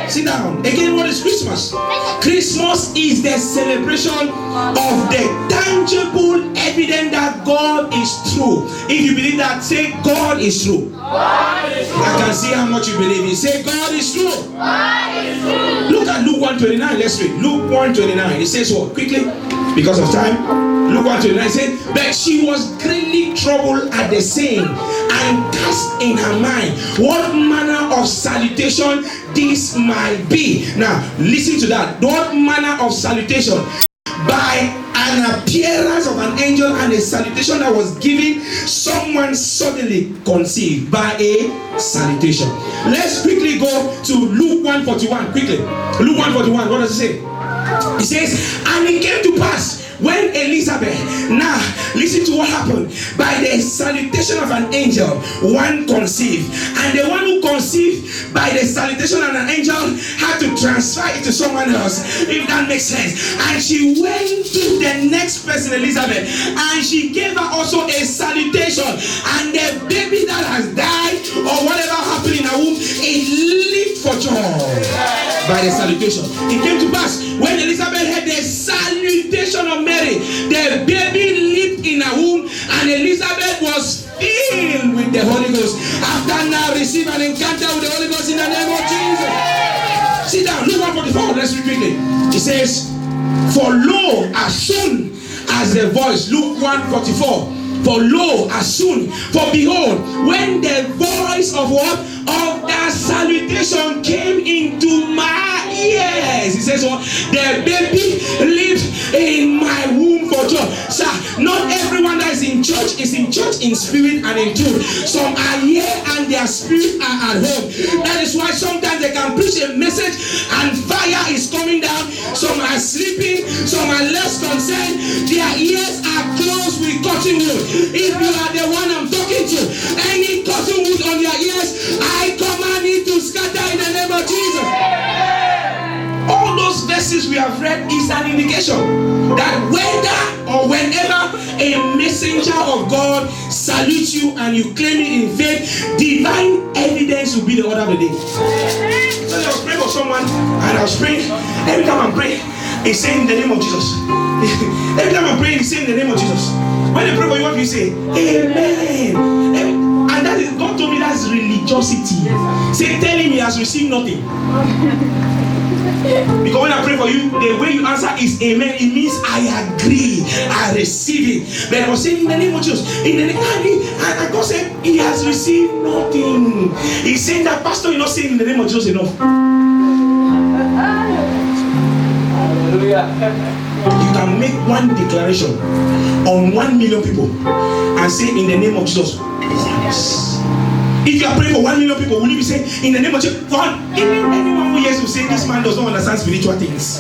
Sit down. Again, what is Christmas? Christmas is the celebration of the tangible evidence that God is true. If you believe that, say God is true. God is true. I can see how much you believe it. Say God is true. God is true. Look at Luke 1:29. Let's read. Luke 1:29. It says what? Quickly, because of time. Luke 1:29 says, but she was greatly troubled at the saying, and cast in her mind what manner of salutation this might be. Now, listen to that. What manner of salutation? By an appearance of an angel and a salutation that was given, someone suddenly conceived by a salutation. Let's quickly go to Luke 1:41. Quickly. Luke 1:41. What does it say? It says, and it came to pass when Elizabeth, now listen to what happened. By the salutation of an angel, one conceived, and the one who conceived by the salutation of an angel had to transfer it to someone else, if that makes sense. And she went to the next person, Elizabeth, and she gave her also a salutation, and the baby that has died or whatever happened in her womb, it leaped for joy by the salutation. It came to pass when Elizabeth had the salutation of Mary, the baby leaped in her womb, and Elizabeth was filled with the Holy Ghost. After now receive an encounter with the Holy Ghost in the name of Jesus. Sit down. Luke 1:44. Let's read quickly. It says, for lo, as soon as the voice, Luke 1:44. For lo, as soon, for behold, when the voice of what? Of that salutation came into my ears. He says what? The baby lived in my womb for joy. Sir, not everyone that is in church in spirit and in truth. Some are here and their spirit are at home. That is why sometimes they can preach a message and fire is coming down. Some are sleeping, some are less concerned. Their ears are closed with cotton wool. If you are the one I'm talking to, any cotton wool on your ears, I command it to scatter in the name of Jesus. All those verses we have read is an indication that whether or whenever a messenger of God salutes you and you claim it in faith, divine evidence will be the order of the day. So I was praying for someone and I was praying. Every time I'm praying, it's saying in the name of Jesus. Every time I'm praying, it's saying in the name of Jesus. When they pray for you, what do you say? Amen. And that is, God told me that's religiosity. Say, tell him he has received nothing. Because when I pray for you, the way you answer is amen. It means I agree, I receive it. But I was saying in the name of Jesus, in the name, and God said he has received nothing. He's saying that, Pastor, you're not saying in the name of Jesus enough. You can make one declaration on 1 million people and say in the name of Jesus once. If you are praying for 1 million people, will you be saying in the name of Jesus? God, even anyone who hears you say this man does not understand spiritual things.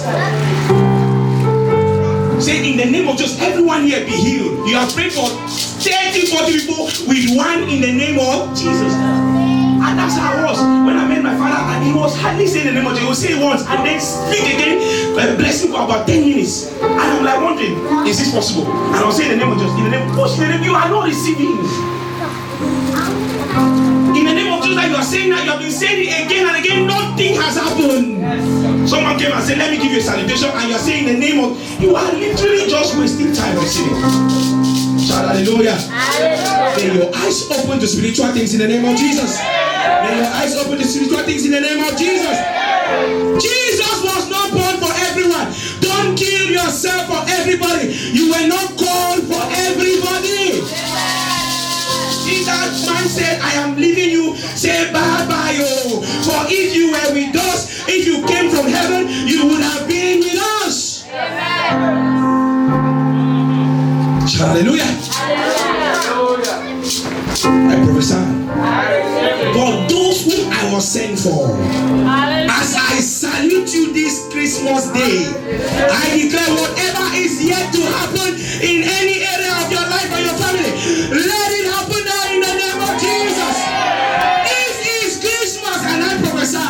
Say in the name of Jesus, everyone here be healed. You are praying for 30, 40 people with one in the name of Jesus. And that's how I was when I met my father, and he was hardly saying the name of Jesus. He would say it once and then speak again, blessing for about 10 minutes. And I'm like wondering, is this possible? And I was saying the name of Jesus. In the name of push the name, you are not receiving. In the name of Jesus that you are saying that, you have been saying it again and again, nothing has happened. Someone came and said, let me give you a salutation, and you are saying the name of, you are literally just wasting time receiving. Shout hallelujah. May your eyes open to spiritual things in the name of Jesus. May your eyes open to spiritual things in the name of Jesus. Jesus was not born for everyone. Don't kill yourself for everybody. You were not called for everybody. If that man said, I am leaving you, say bye-bye. Oh. For if you were with us, if you came from heaven, you would have been with us. Hallelujah. I prophesy. For those whom I was sent for, as I salute you this Christmas day, I declare whatever is yet to happen in any area of your life or your family, let it happen now in the name of Jesus. This is Christmas, and I prophesy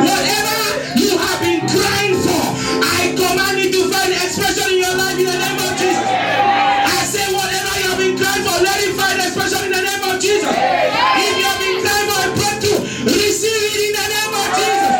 whatever you have been crying for, I command it to find expression in your life in the name of Jesus. I say whatever you have been crying for, let it find expression in the name of Jesus. If you have been crying for a breakthrough, receive it in the name of Jesus.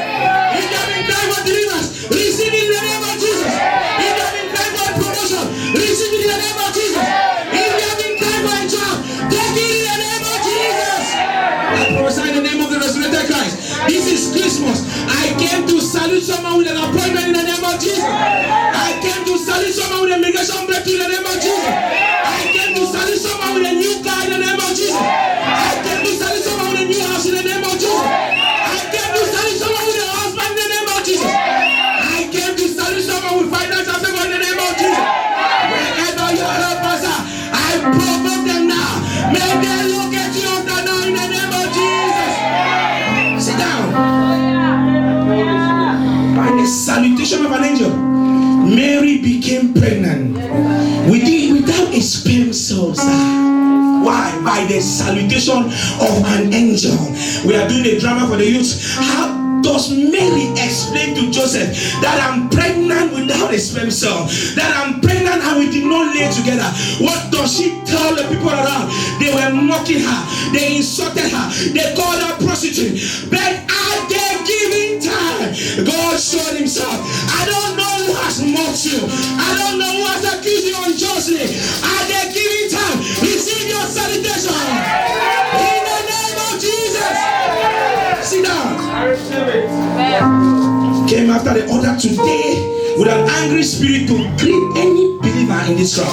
If you have been crying for deliverance, receive it in the name of Jesus. If you have been crying for a promotion, receive it in the name of Jesus. If you have been crying for a job, take it in the name of Jesus. I prophesy in the name of the resurrected Christ. This is Christmas. I came to salute someone with an appointment in the name of Jesus. I came to salute someone with a migration breakthrough in the name of Jesus. I came to salute someone with a new car in the name of Jesus. I came to salute someone with a new house in the name of Jesus. I came to salute someone with a husband in the name of Jesus. I came to salute someone with financial favor in the name of Jesus. Wherever your helpers are, I provoke them now. May they look at you after now in the name of Jesus. Sit down. By the salutation of an angel, Mary became pregnant. is sperm cells are? Why? By the salutation of an angel. We are doing a drama for the youth. How does Mary explain to Joseph that I'm pregnant without a sperm cell? That I'm pregnant and we did not lay together? What does she tell the people around? They were mocking her. They insulted her. They called her prostitute. But at the given time, God showed himself. I don't know who has mocked you. I don't know who has accused you unjustly. At the given time, receive your salutation. In the name of Jesus. Sit down. Came after the order today with an angry spirit to greet any believer in this crowd.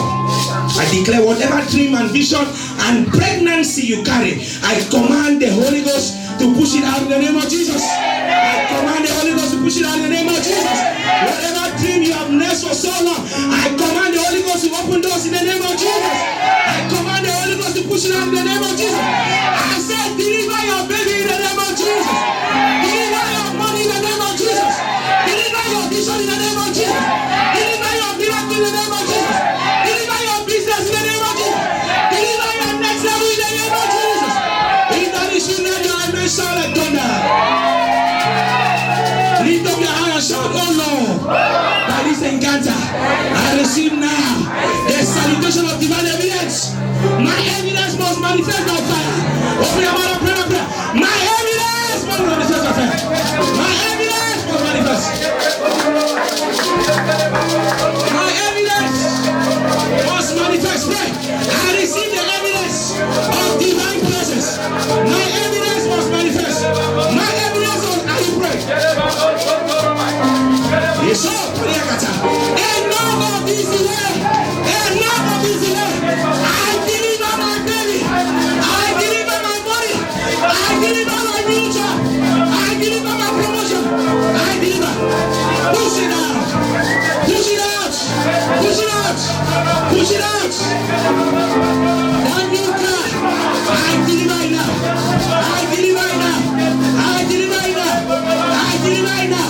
I declare whatever dream and vision and pregnancy you carry, I command the Holy Ghost to push it out in the name of Jesus. I command the Holy Ghost to push it out in the name of Jesus. Whatever dream you have nursed for so long, I command the Holy Ghost to open doors in the name of Jesus. I command the Holy Ghost to push it out in the name of Jesus. I said, deliver your baby in the name of Jesus. Deliver your money in the name of Jesus. Deliver your vision in the name of Jesus. Deliver your miracle in the name of Jesus. Deliver your business in the name of Jesus. Deliver your next level in the name of Jesus. In that issue, let your amen shout like thunder. Lift up your hand and shout, oh Lord, by this encounter, I receive now the salutation of divine evidence. My evidence must manifest by fire. Open your mouth and pray, pray. My evidence must manifest by fire. My evidence must manifest. My evidence must manifest. Pray. I receive the evidence of divine presence. My evidence must manifest. My evidence must. Are you praying? Yes, sir. Enough of this delay. Enough of this delay. I deliver my baby. I deliver my body. I deliver my future. I deliver my promotion. I deliver. Push it out. Push it out. Push it out. Push it out. That new car. I deliver it now. I deliver it now. I deliver it now. I deliver it now.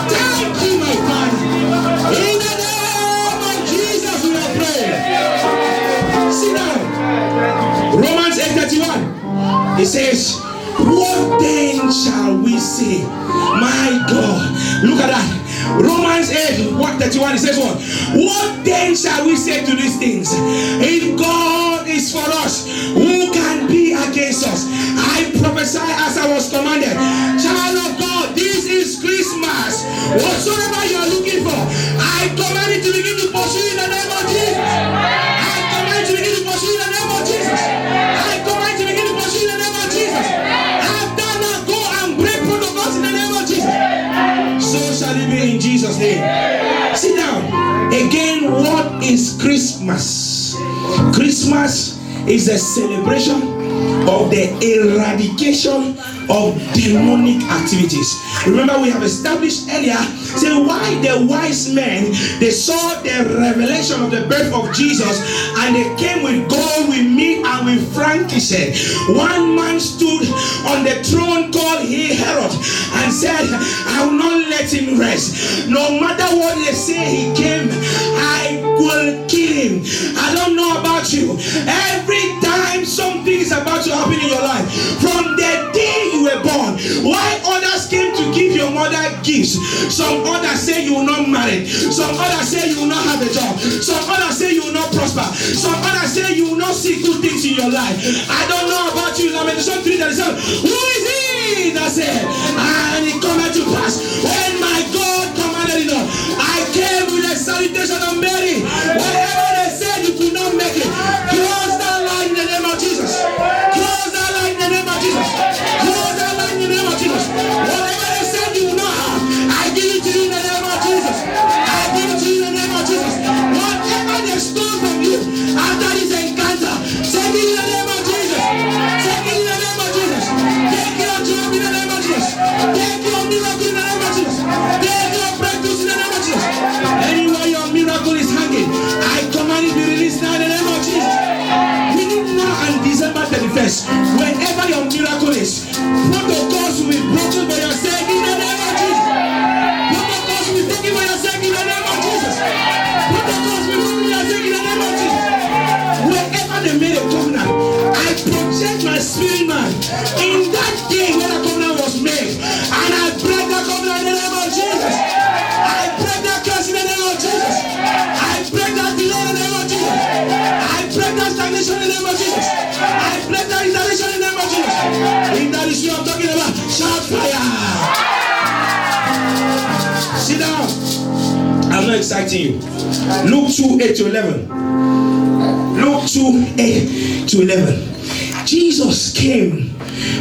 Thank you, my Father. In the name of Jesus, we are praying. Sit down. Romans 8:31. It says, what then shall we say? My God. Look at that. Romans 8:31. It says what? What then shall we say to these things? If God is for us, who can be against us? I prophesy as I was commanded. Child of God, this is Christmas. Whatsoever you are looking for, I command it to begin to pursue in the name of Jesus. I command it to begin to pursue in the name of Jesus. I command it to begin to pursue in the name of Jesus. After now, go and break protocols in the name of Jesus. So shall it be in Jesus' name. Sit down. Again, what is Christmas? Christmas is a celebration of the eradication of demonic activities. Remember, we have established earlier, say why the wise men, they saw the revelation of the birth of Jesus and they came with gold, with meat and with frankincense. One man stood on the throne called Herod and said, I will not let him rest. No matter what they say he came, I will kill him. I don't know about you. Every time something is about to happen in your life, from the day you were born, why others came to give your mother gifts, some others say you will not marry, some others say you will not have a job, some others say you will not prosper, some others say you will not see good things in your life. I don't know about you. Lamentation 3:37. Who is he that said, and it cometh to pass when my God commanded it not? I came with a salutation of Mary. Whatever they said you could not make it, close that line in the name of Jesus. Close that line in the name of Jesus. Close that line in the name of Jesus. Whatever they said you will not have, I give it to you in the name of Jesus. I give it to you in the name of Jesus. Whatever they stole from you after this encounter, take it in the name of Jesus. Take it in the name of Jesus. Take your job in the name of Jesus. Take your miracle Sit down. I'm not exciting you. Luke 2, 8 to 11. Luke 2, 8 to 11. Jesus came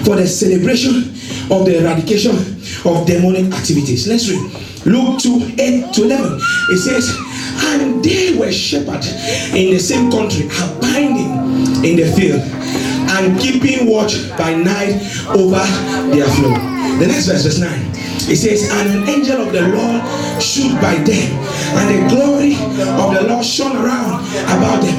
for the celebration of the eradication of demonic activities. Let's read. Luke 2, 8 to 11. It says, and they were shepherds in the same country, abiding in the field, and keeping watch by night over their flock. The next verse, verse 9. It says, and an angel of the Lord stood by them, and the glory of the Lord shone around about them,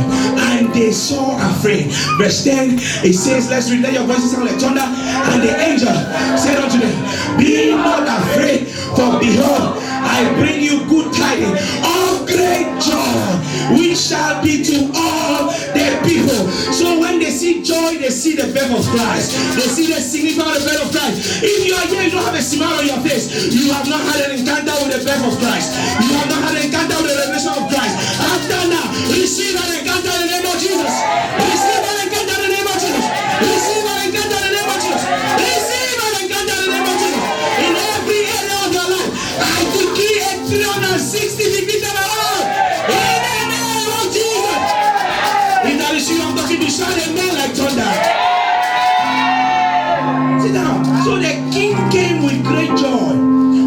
and they saw afraid. Verse 10, it says, let's read, let your voices sound like thunder. And the angel said unto them, be not afraid, for behold, I bring you good tidings of great joy, which shall be to all the people. So when they see joy, they see the birth of Christ. They see the significance of the birth of Christ. If you are here, you don't have a smile on your face, you have not had an encounter with the birth of Christ. You have not had an encounter with the revelation of Christ. After now, receive an encounter in the name of Jesus. Receive an encounter in the name of Jesus. Receive an encounter in the name of Jesus. Receive an encounter in the name of Jesus. In every area of your life, I decree a 360-degree turnaround. In the name of Jesus. If that is you, I'm talking to shout amen like thunder. Sit down. So the king came with great joy.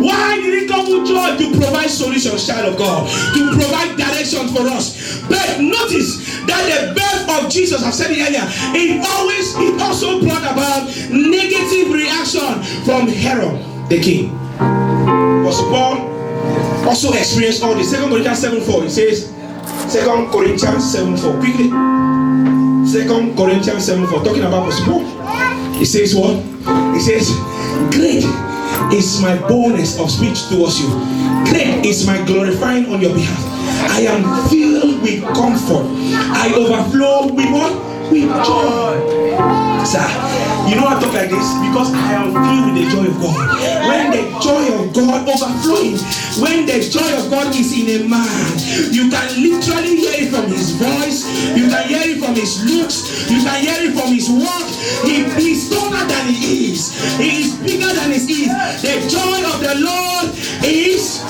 Why did he come with joy? To provide solutions, child of God. To provide direction for us. But notice that the birth of Jesus, I've said it earlier, it also brought about negative reaction from Herod the king. Apostle Paul also experienced all this. 2 Corinthians 7:4. It says, 2 Corinthians 7:4. Quickly. 2 Corinthians 7:4. Talking about Apostle Paul. It says what? It says, great is my boldness of speech towards you. Great is my glorifying on your behalf. I am filled with comfort. I overflow with what? With joy. Sir, you know I talk like this because I am filled with the joy of God. When the joy of God overflowing, when the joy of God is in a man, you can literally hear it from his voice, you can hear it from his looks, you can hear it from his walk. He's taller than he is. He is bigger than he is. The joy of the Lord is.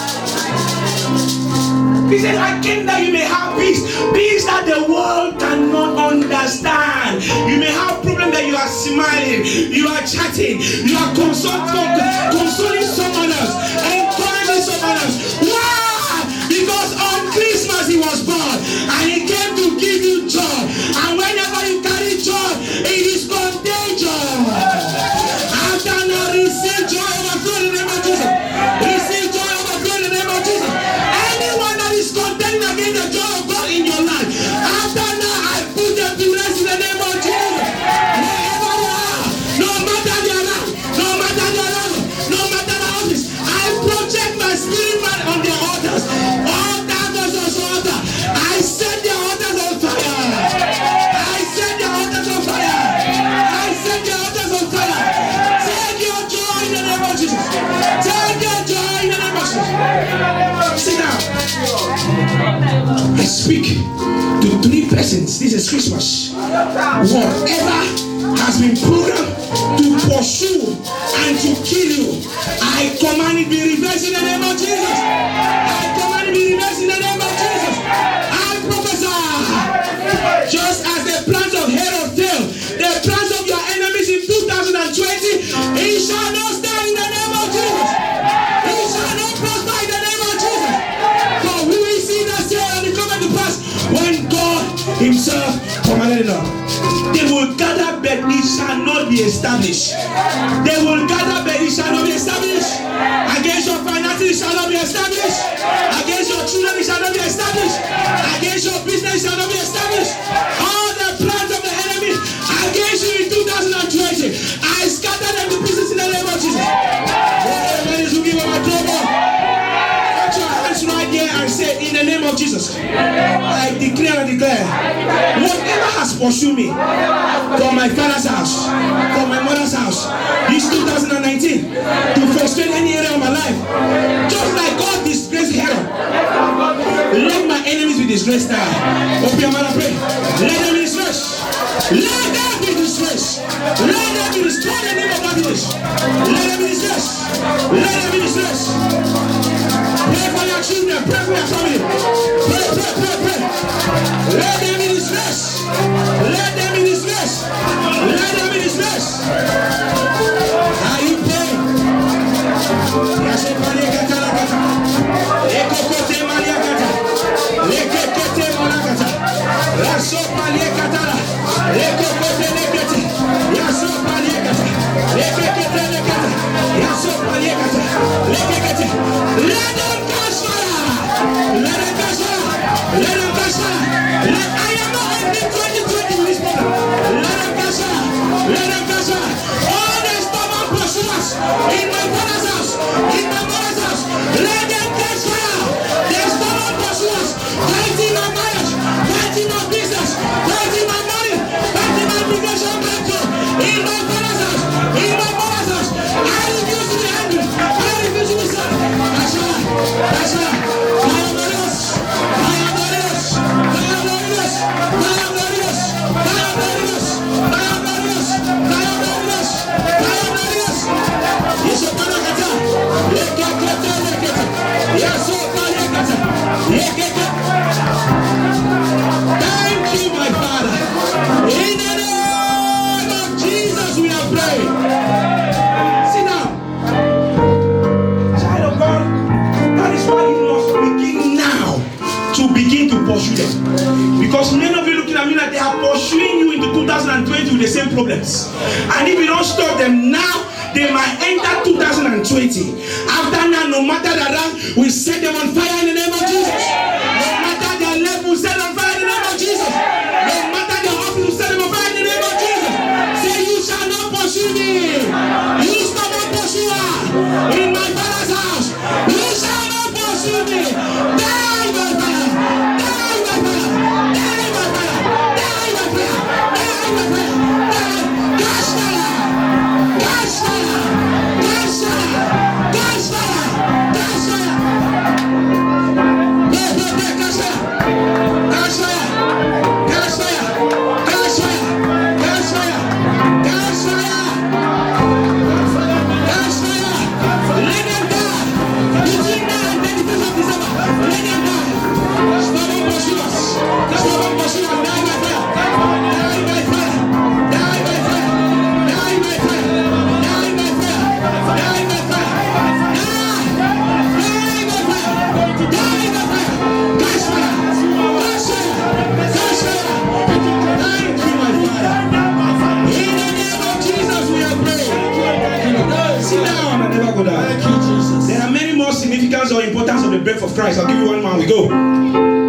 He says, I came that you may have peace. Peace that the world cannot understand. You may have problem that you are smiling, you are chatting, you are consoling someone else, encouraging someone else. Why? Because on Christmas he was born and he came to give you joy. And whenever you carry joy, it is contagious. After now, receive joy overflow in the name of Jesus. Receive joy overflow in the name of Jesus. Anyone that is contending against the joy of God in your life, after now, I put them to rest in the name of Jesus. Wherever they are, no matter their rank, no matter their level, no matter their office, I project my spirit man on their altars. All that was also altar. I set their altars on fire. I set their altars on fire. I set their altars on fire. Take your joy in the name of Jesus. Take your joy in the name of Jesus. Sit down. I speak to 3 persons. This is Christmas. Whatever has been programmed to pursue and to kill you, I command it be reversed in the name of Jesus. I command it be reversed in the name of Jesus. I prophesy, just as the plans of Herod failed, the plans of your enemies in 2020, it shall not stand in the name of Jesus. It shall not prosper in the name of Jesus. For who is he that said and it cometh to pass when God himself commanded it? They will gather, but it shall not be established. They will gather, but it shall not be established. Against your finances, it shall not be established. Against your children, it shall not be established. Against your business, it shall not be established. All the plans of the enemy against you in 2020, I scatter them to pieces in the name of Jesus. Everybody is looking for my trouble. Put your hands right there and say, in the name of Jesus, I declare and declare, whatever has pursued me from my father's house, from my mother's house, this 2019, to frustrate any area of my life, just like God disgraced Herod, let my enemies be disgraced now. Open your mouth and pray. Let them be disgraced. Let them be disgraced. Let them be destroyed in the name of darkness. Let them be disgraced. Let them be disgraced. pursue them. Because many of you looking at me like they are pursuing you into 2020 with the same problems. And if you don't stop them now, they might enter 2020. After now, no matter the rank, we set them on fire in the name of Jesus. No matter their level, we set them on fire in the name of Jesus. No matter their office, we set them on fire in the name of Jesus. Say, you shall not pursue me. You shall not pursue her in my father's house. You shall not pursue me. Die by fire. Die by fire. Die by fire. Die by fire. Die by fire. Catch fire. Catch fire. Catch fire. Catch fire. Catch fire. Catch fire. Catch fire. Catch fire. Catch fire. Catch fire. Catch fire. Catch fire. Let them die. Between now and 31st of December. Let them die. Stubborn pursuers. Stubborn pursuers. Die by fire. Die by fire. Die by fire. Die by fire. Die by fire. Die by fire. Die by fire. Die by fire. Catch fire. Catch fire. Catch fire. Thank you, my Father. In the name of Jesus, we are praying. Sit down and never go down. There are many more significance or importance of the birth of Christ. I'll give you one more. We go.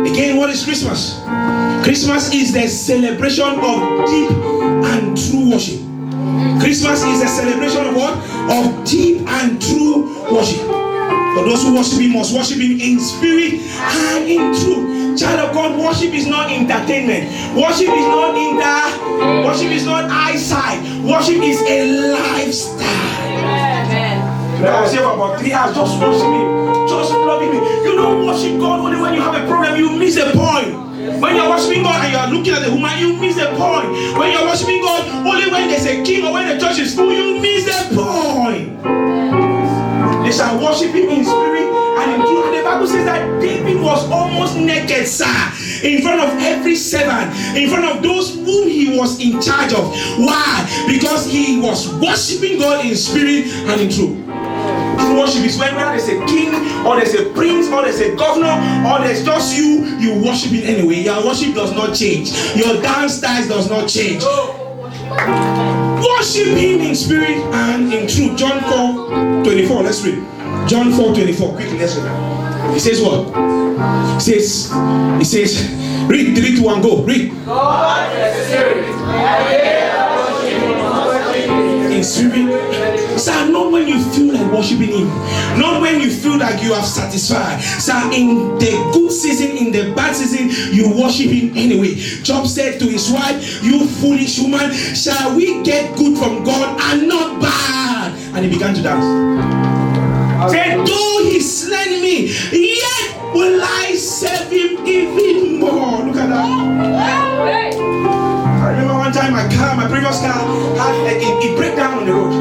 Again, what is Christmas? Christmas is the celebration of deep and true worship. Christmas is a celebration of what? Of deep and true worship. For those who worship Him must worship Him in spirit and in truth. Child of God, worship is not entertainment. Worship is not worship is not eyesight. Worship is a lifestyle. I was here for about 3 hours just worshiping Him, just loving me. You don't worship God only when you have a problem. You miss the point. When you're worshiping God and you're looking at the woman, you miss the point. When you're worshiping God only when there's a king or when the church is full, you miss the point. They shall worship Him in spirit and in truth. And the Bible says that David was almost naked, sir, in front of every servant, in front of those whom he was in charge of. Why? Because he was worshiping God in spirit and in truth. True worship is when there's a king, or there's a prince, or there's a governor, or there's just you worship Him anyway. Your worship does not change. Your dance styles does not change. Worship Him in spirit and in truth. John 4:24. Let's read. John 4:24. Quickly, let's read. He says what? He says, read 3, 2, 1, go. Read. God is spirit. In spirit. Sir, not when you feel like worshiping Him, not when you feel like you are satisfied. Sir, in the good season, in the bad season, you worship Him anyway. Job said to his wife, "You foolish woman, shall we get good from God and not bad?" And he began to dance. Said, "Though He slay me, yet will I serve Him even more." Look at that. I remember one time my previous car had it break down on the road.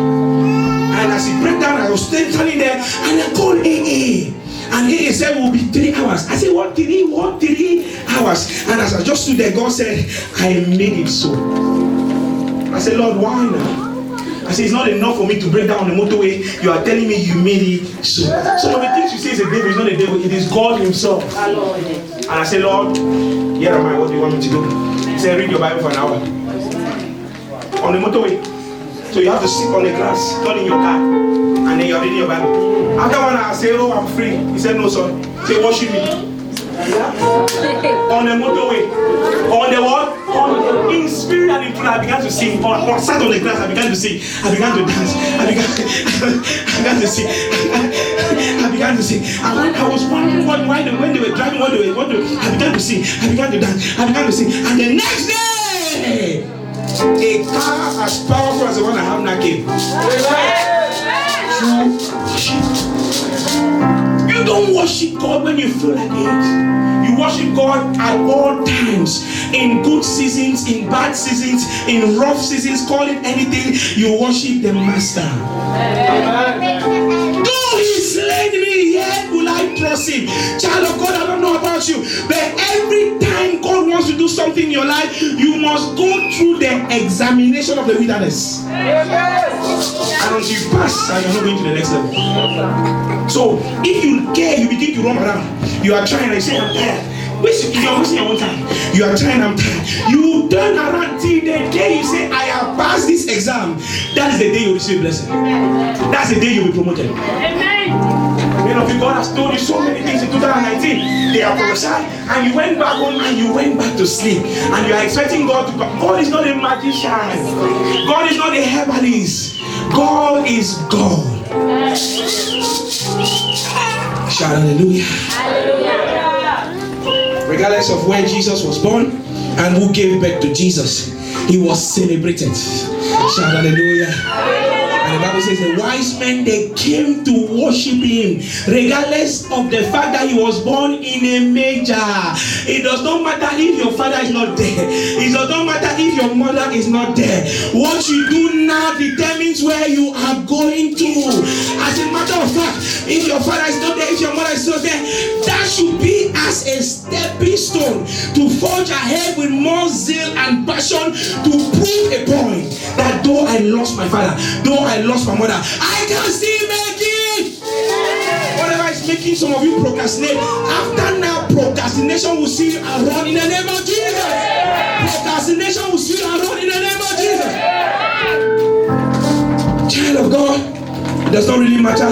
And as it break down, I was still standing there and I called AA. And AA said, "Will be 3 hours." I said, "What 3 hours?" And as I just stood there, God said, "I made it so." I said, "Lord, why now?" I said, "It's not enough for me to break down on the motorway. You are telling me you made it so." Some of the things you say is a devil. It's not a devil. It is God Himself. And I said, "Lord, here am I. What do you want me to do?" He said, "Read your Bible for an hour on the motorway." So you have to sit on the grass, turn in your car, and then you're reading your Bible. After 1 hour, I say, "Oh, I'm free." He said, "No, son." Say, "Worship me." On the motorway. On the what? In spirit and in truth, I began to sing. I sat on the grass, I began to sing. I began to dance. I began to sing. I began to sing. And I was wondering when they were driving, what they I began to sing. I began to dance. I began to sing. And the next day, a car as powerful as the one I have now came. You don't worship God when you feel like it. You worship God at all times. In good seasons, in bad seasons, in rough seasons, call it anything. You worship the Master. Though He slayed me, yet will I trust Him. Child of God, I don't know about you, but every time God wants to do something in your life, you must go through the examination of the wilderness. And until you pass, you're not going to the next level. So if you care, you begin to run around. You are trying, and you say, "I'm tired." If you're wasting your own time, you are trying, I'm tired. You turn around till the day you say, I have passed this exam. That is the day you receive blessing. That's the day you'll be promoted. Many of you, God has told you so many things in 2019. They are prophesied, and you went back home and you went back to sleep, and you are expecting God to come. God is not a magician. God is not a herbalist. God is God. Shout hallelujah. Regardless of where Jesus was born and who gave birth to Jesus, he was celebrated. Shout hallelujah. And the Bible says the wise men, they came to worship him, regardless of the fact that he was born in a manger. It does not matter if your father is not there. It does not matter if your mother is not there. What you do now determines where you are going to. As a matter of fact, if your father is not there, if your mother is not there, that should be as a stepping stone to forge ahead with more zeal and passion to prove a point that though I lost my father, though I lost my mother, I can still make it. Whatever is making some of you procrastinate, after now, procrastination will see you around in the name of Jesus. Procrastination will see you around in the name of Jesus. Child of God, it does not really matter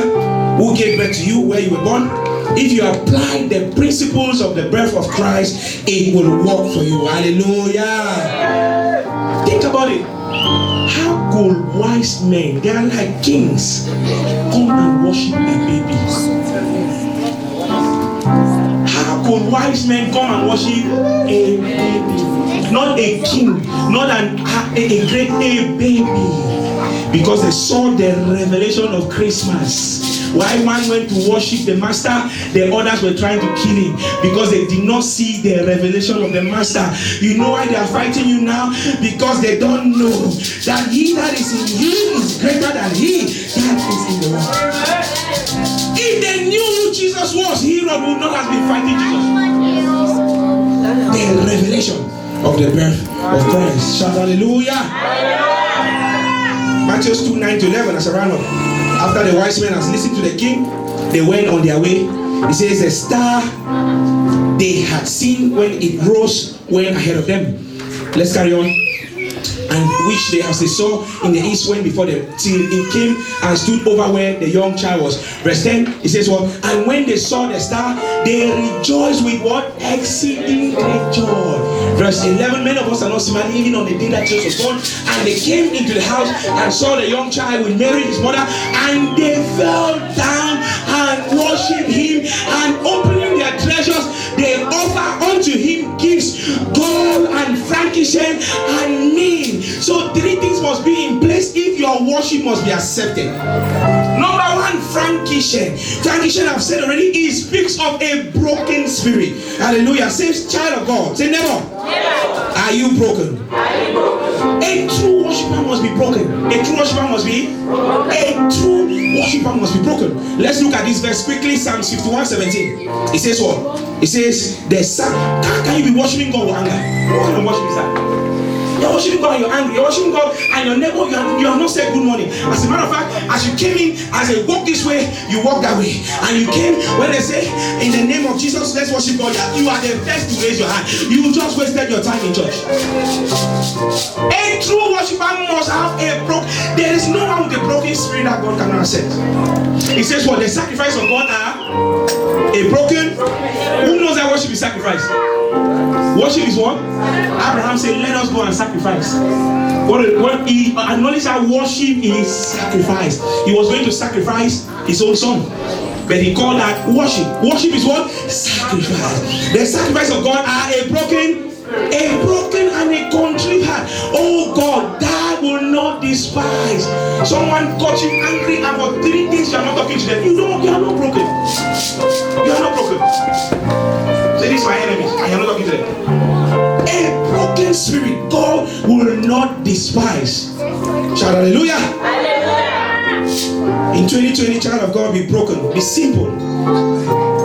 who gave birth to you, where you were born. If you apply the principles of the birth of Christ, it will work for you. Hallelujah. Think about it. How could wise men, they are like kings, come and worship a baby? How could wise men come and worship a baby? Not a king, not a great baby. Because they saw the revelation of Christmas. Why one went to worship the master, the others were trying to kill him because they did not see the revelation of the master. You know why they are fighting you now? Because they don't know that he that is in you is greater than he that is in the world. If they knew who Jesus was, Herod would not have been fighting Jesus. The revelation of the birth of Christ. Shout hallelujah. Matthew 2:9-11 as a round up. After the wise men has listened to the king, they went on their way. It says the star they had seen when it rose went ahead of them. Let's carry on. And which they, as they saw in the east, went before them till it came and stood over where the young child was. Verse 10, it says what? And when they saw the star, they rejoiced with what? Exceeding great joy. Verse 11, many of us are not smiling even on the day that Jesus was born. And they came into the house and saw the young child with Mary his mother, and they fell down and worshipped him, and opening their treasures, they offer unto him gifts, gold and frankincense and myrrh. So three things must be in place if your worship must be accepted. Number one, frankincense. Frankincense, I've said already, it speaks of a broken spirit. Hallelujah. Says child of God. Say never. Are you broken? A true worshiper must be broken. A true worshiper must be broken. Let's look at this verse quickly. Psalms 51:17. It says what? It says how can you be worshiping God with anger? What kind of worship is that? You're worshiping God and you're angry. You're worshiping God and your neighbor, you have not said good morning. As a matter of fact, as you came in, as they walk this way, you walk that way. And you came when they say, in the name of Jesus, let's worship God. You are the first to raise your hand. You just wasted your time in church. A true worshiper must have a broken. There is no one with a broken spirit that God cannot accept. It says what? The sacrifice of God are a broken. Who knows that worship is sacrifice? Worship is what? Abraham said, let us go and sacrifice. What he acknowledged that worship is sacrifice. He was going to sacrifice his own son, but he called that worship. Worship is what? Sacrifice. The sacrifice of God are a broken and a contrite heart. Oh God, that will not despise. Someone got you angry about 3 things, you are not talking to them. You are not broken. You are not broken. Say, these are my enemies, and you are not talking to them. A broken spirit, God will not despise. Shout hallelujah. In 2020, child of God, be broken, be simple.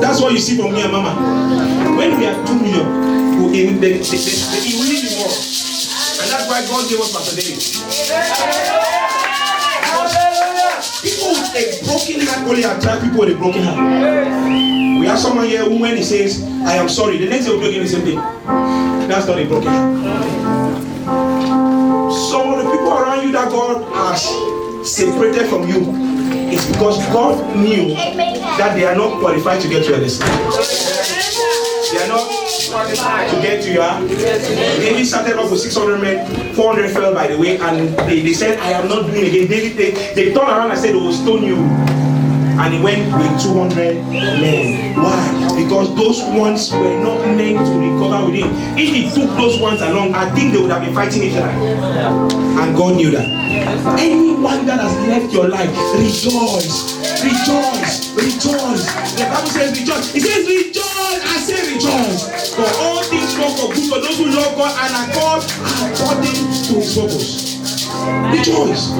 That's what you see from me and Mama. When we are 2 million, they will need more. And that's why God gave us Pastor David. People with a broken heart only attract people with a broken heart. We have someone here who, when he says, I am sorry. The next day we'll do again the same thing. That's not a broken heart. Some of the people around you that God has separated from you, it's because God knew that they are not qualified to get to your destiny. They are not qualified to get to your. David started off with 600 men, 400 fell by the way, and they said, I am not doing it again. They turned around and said, they will stone you. And he went with 200 men. Why? Because those ones were not meant to recover with him. If he took those ones along, I think they would have been fighting each other. And God knew that. Anyone that has left your life, rejoice, rejoice, rejoice. The Bible says rejoice. It says rejoice. I say rejoice. For all things work for good for those who love God and are called according to his purpose. Rejoice.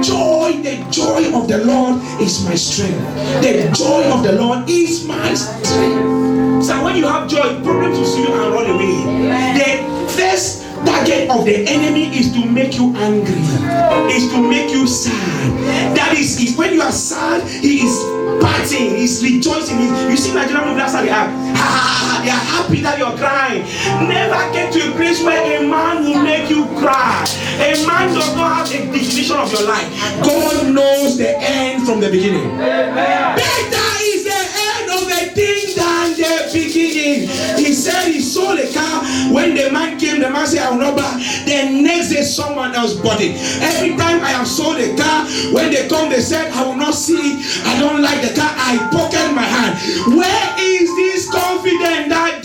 Joy, the joy of the Lord is my strength. The joy of the Lord is my strength. So when you have joy, problems will see you and run away. The first target of the enemy is to make you angry, is to make you sad. That is when you are sad, he is partying, he's rejoicing. You see Nigerian movies, that's how they act. They are happy that you're crying. Never get to a place where a man will make you cry. A man does not have a definition of your life. God knows the end from the beginning. Better is the end of a thing than the beginning. He said he sold a car. When the man came, the man said, I will not buy. The next day, someone else bought it. Every time I have sold a car, when they come, they said, I will not see it. I don't like the car. I pocket my hand. Where is this confidence that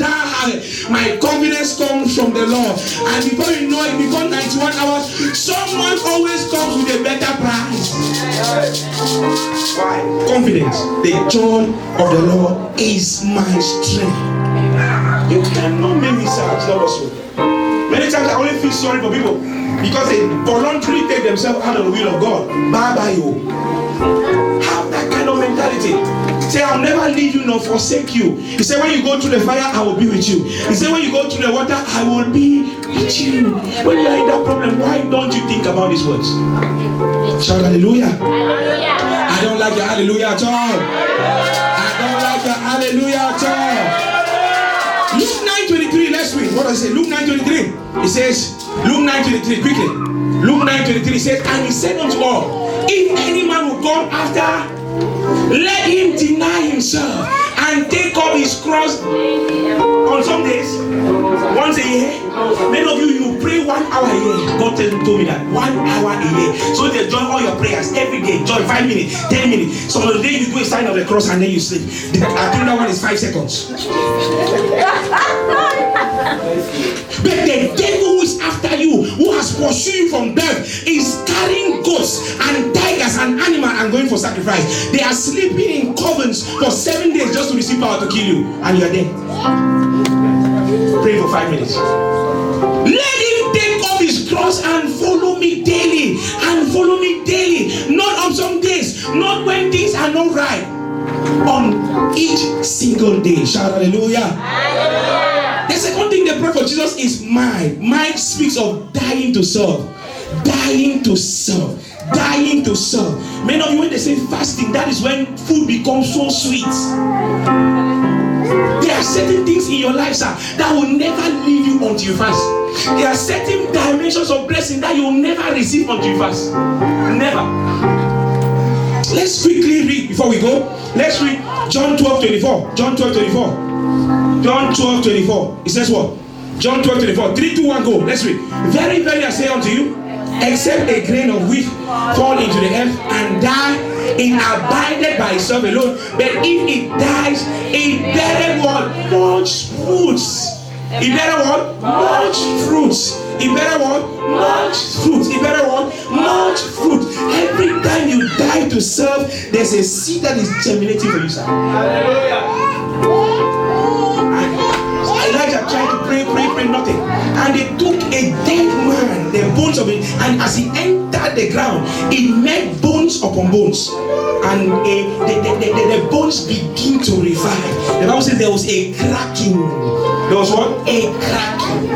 my confidence comes from the Lord? And before you know it, before 91 hours, someone always comes with a better price. Why? Confidence. The joy of the Lord is my strength. You cannot make me sad. It's not possible. Many times I only feel sorry for people because they voluntarily take themselves out of the will of God. Bye bye you. Have that kind of mentality. Say, I'll never leave you nor forsake you. He said, when you go through the fire, I will be with you. He said, when you go through the water, I will be with you. When you are in that problem, why don't you think about these words? Shout hallelujah. Hallelujah. I don't like your hallelujah at all. I don't like your hallelujah at all. Luke 9:23, let's read. What does it say? Luke 9:23. It says, Luke 9:23, quickly. Luke 9:23 says, and he said unto all, if any man will come after, let him deny himself and take up his cross on some days, once a year. Many of you pray 1 hour a year. God told me that 1 hour a year. So they join all your prayers every day. Join 5 minutes, 10 minutes. Some of the day you do a sign of the cross and then you sleep. I think that one is 5 seconds. But the devil who is after you, who has pursued you from birth, is carrying goats and tigers and animals and going for sacrifice. They are sleeping in covens for 7 days just to receive power to kill you, and you are dead. Pray for 5 minutes. Let him take up his cross and follow me daily. And follow me daily. Not on some days, not when things are not right. On each single day. Shout hallelujah. Hallelujah. The second thing they pray for Jesus is mind. Mind speaks of dying to self. Dying to self. Dying to self. Many of you, when they say fasting, that is when food becomes so sweet. There are certain things in your life, sir, that will never leave you until you fast. There are certain dimensions of blessing that you will never receive until you fast. Never. Let's quickly read before we go. Let's read John 12:24. John 12:24. John 12:24. It says what? John 12:24. 3, 2, 1, go. Let's read. Very, very, I say unto you, except a grain of wheat fall into the earth and die, it abideth by itself alone. But if it dies, it beareth what? Much fruits. It better what? Much fruits. It better what? Much fruit. It better what? Much fruit. Every time you die to serve, there's a seed that is germinating for you, sir. Hallelujah. Elijah tried to pray, nothing. And they took a dead man, the bones of it, and as he entered the ground, it met bones upon bones. And the bones begin to revive. The Bible says there was a cracking. There was what? A cracking.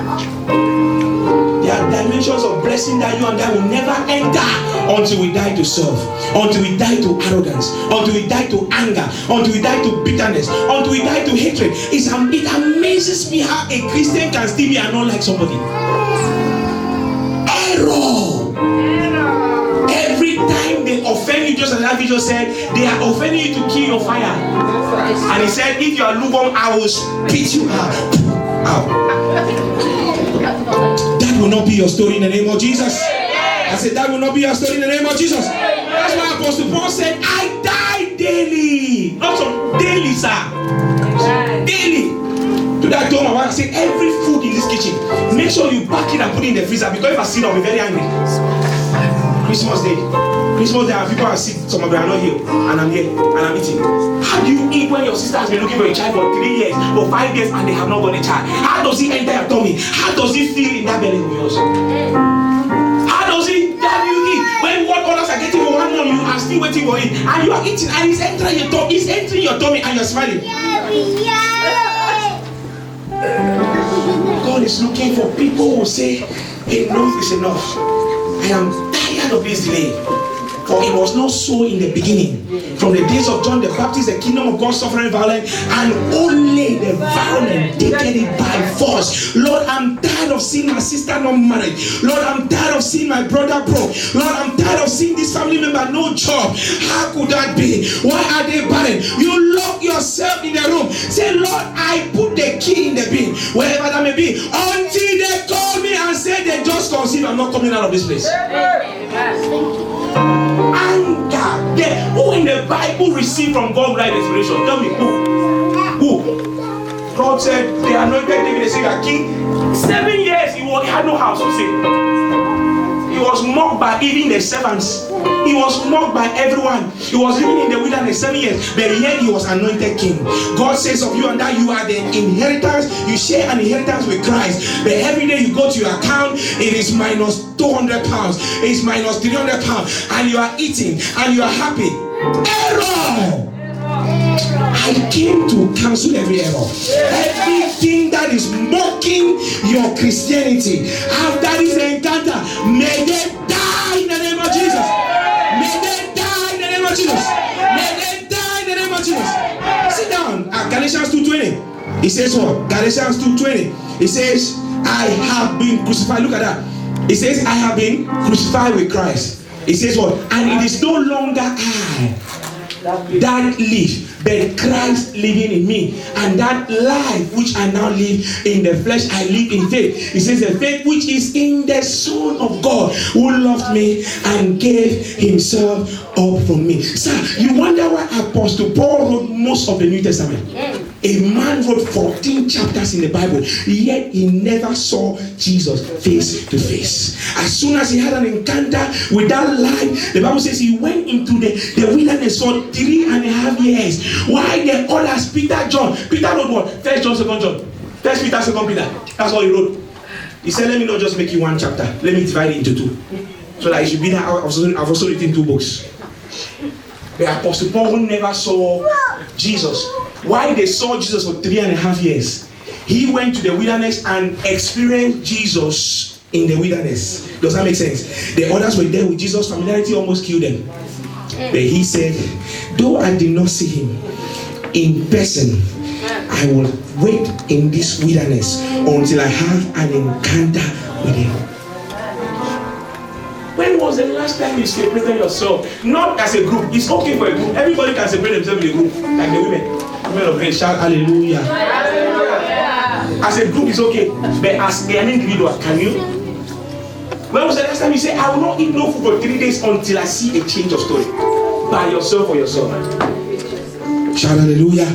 There are dimensions dimensions of blessing that you and I will never enter until we die to self, until we die to arrogance, until we die to anger, until we die to bitterness, until we die to hatred. It amazes me how a Christian can still be and not like somebody. Error. Every time they offend you, just as David just said, they are offending you to kill your fire. And he said, if you are lukewarm, I will spit you out. That will not be your story in the name of Jesus. I said, that will not be your story in the name of Jesus. That's why Apostle Paul said, I die daily. Not so daily, sir. Daily. To that, I told my wife, I said, every food in this kitchen, make sure you pack it and put it in the freezer, because if I see it, I'll be very angry. Christmas Day, people are sick, some of them are not here, and I'm here, and I'm eating. How do you eat when your sister has been looking for a child for 3 years, for 5 years, and they have not got a child? How does it enter your tummy? How does it feel in that belly of yours? How do you eat when what others are getting for 1 month, you are still waiting for it, and you are eating, and it's entering your tummy, and you're smiling? God is looking for people who say, enough is enough. I am tired of this delay. For it was not so in the beginning. From the days of John the Baptist, the kingdom of God suffered violence, and only the violent taken it by force. Lord, I'm tired of seeing my sister not married. Lord, I'm tired of seeing my brother broke. Lord, I'm tired of seeing this family member no job. How could that be? Why are they barren? You lock yourself in the room. Say, Lord, I put the key in the bin, wherever that may be, until they call me and say they just conceived. I'm not coming out of this place. Anger. Who in the Bible received from God right inspiration? Tell me who? God said they anointed David, they said a king. 7 years he had no house to say. He was mocked by even the servants. He was mocked by everyone. He was living in the wilderness 7 years, but yet he was anointed king. God says of you and that you are the inheritance. You share an inheritance with Christ. But every day you go to your account, it is minus 200 pounds. It is minus 300 pounds. And you are eating and you are happy. Error! I came to cancel every error. Everything that is mocking your Christianity after this encounter, may they die in the name of Jesus. May they die in the name of Jesus. May they die in the name of Jesus. Sit down. Galatians 2:20. It says what? Galatians 2:20. It says, I have been crucified. Look at that. It says, I have been crucified with Christ. It says what? And it is no longer I that live, but Christ living in me. And that life which I now live in the flesh, I live in faith. It says the faith which is in the Son of God, who loved me and gave himself up for me. Sir, you wonder why Apostle Paul wrote most of the New Testament? A man wrote 14 chapters in the Bible, yet he never saw Jesus face to face. As soon as he had an encounter with that life, the Bible says he went into the wilderness for 3.5 years. Why the others, Peter, John? Peter wrote what? 1 John, 2 John. 1 Peter, 2 Peter. That's all he wrote. He said, let me not just make you one chapter. Let me divide it into two. So that it should be that I've also written 2 books. The Apostle Paul who never saw Jesus. Why they saw Jesus for 3.5 years? He went to the wilderness and experienced Jesus in the wilderness. Does that make sense? The others were there with Jesus. Familiarity almost killed them. But he said, though I did not see him in person, I will wait in this wilderness until I have an encounter with him. When was the last time you separated yourself? Not as a group. It's okay for a group. Everybody can separate themselves in a group. Like the women. Women of grace, shout hallelujah. As a group, it's okay. But as an individual, can you? When was the last time you say, I will not eat no food for 3 days until I see a change of story? By yourself or yourself. Shout hallelujah.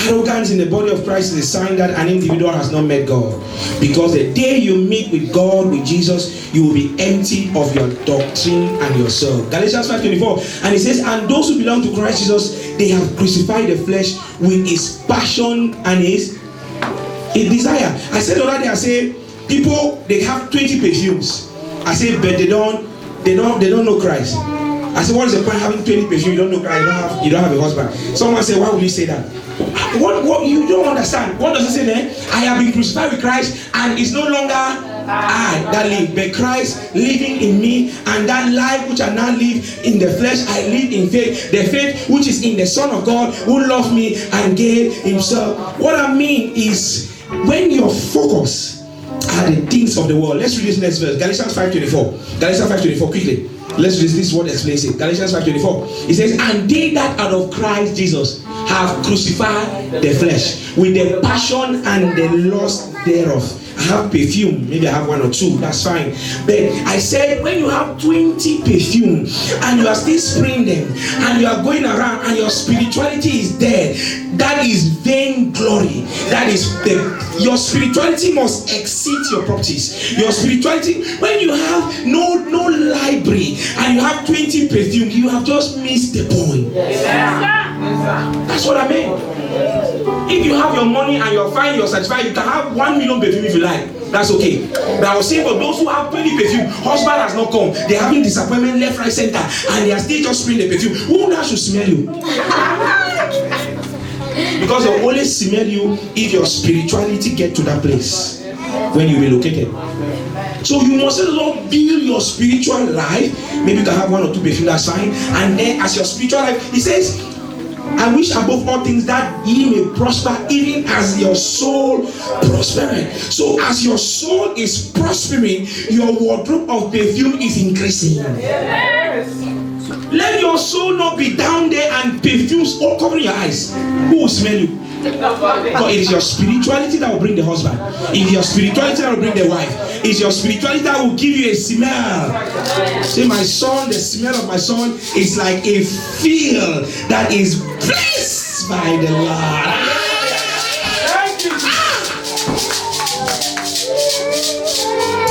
Arrogance in the body of Christ is a sign that an individual has not met God. Because the day you meet with God, with Jesus, you will be empty of your doctrine and yourself. Galatians 5:24. And it says, and those who belong to Christ Jesus, they have crucified the flesh with its passion and its desire. I said already, I say, people, they have 20 perfumes. I say, but they don't know Christ. I said, what is the point of having 20 perfumes? You don't know Christ, you don't have a husband. Someone said, why would you say that? What you don't understand? What does it say there? I have been crucified with Christ, and it's no longer I that live, but Christ living in me, and that life which I now live in the flesh, I live in faith. The faith which is in the Son of God who loved me and gave himself. What I mean is, when your focus are the things of the world. Let's read this next verse. Galatians 5:24. Galatians 5:24 quickly. Let's read this. What explains it. Galatians 5:24. It says, and they that are of Christ Jesus have crucified the flesh with the passion and the lust thereof. I have perfume, maybe I have one or two, that's fine. But I said, when you have 20 perfume and you are still spraying them and you are going around and your spirituality is dead, that is vain glory. That is your spirituality must exceed your properties. Your spirituality, when you have no library and you have 20 perfume, you have just missed the point. That's what I mean. If you have your money and you're fine, you're satisfied, you can have 1 million perfume if you like. That's okay. But I was saying for those who have 20 perfume, husband has not come, they're having disappointment left, right, center, and they are still just spraying the perfume. Who now should smell you? Because they'll only smell you if your spirituality get to that place when you relocated. So you must build your spiritual life. Maybe you can have 1 or 2 perfume, that's fine. And then as your spiritual life, he says, I wish above all things that ye may prosper, even as your soul prospereth. So as your soul is prospering, your wardrobe of perfume is increasing. Yes. Let your soul not be down there and perfumes all covering your eyes. Who will smell you? But it is your spirituality that will bring the husband. It is your spirituality that will bring the wife. It is your spirituality that will give you a smell. Say, my son, the smell of my son is like a field that is blessed by the Lord.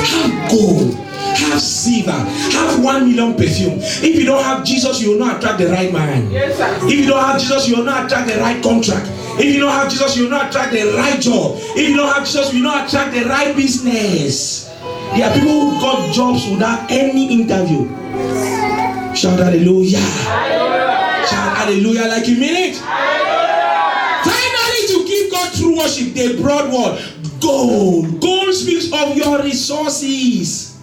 Have gold, have silver, have 1 million perfume. If you don't have Jesus, you will not attract the right man. If you don't have Jesus, you will not attract the right contract. If you don't have Jesus, you will not attract the right job. If you don't have Jesus, you will not attract the right business. There are people who got jobs without any interview. Shout hallelujah. Shout hallelujah like you mean it. Finally, to give God true worship, they brought what? Gold. Gold speaks of your resources.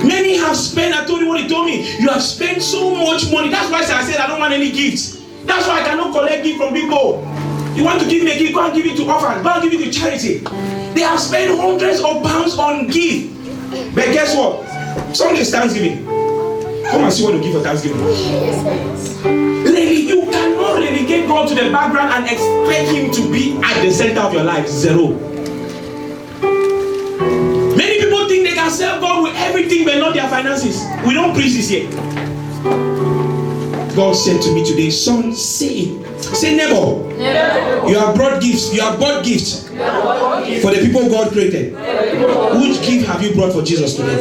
Many have spent, I told you what he told me. You have spent so much money. That's why I said I don't want any gifts. That's why I cannot collect gift from people. You want to give me a gift, go and give it to orphans, go and give it to charity. They have spent hundreds of pounds on gift. But guess what? Sunday is Thanksgiving. Come and see what you give for Thanksgiving. Really, you cannot relegate God to the background and expect him to be at the center of your life. Zero. Many people think they can serve God with everything but not their finances. We don't preach this here. God said to me today, son, say it. Say neighbor. You have brought gifts. You have bought gifts for the people God created. Which gift have you brought for Jesus today?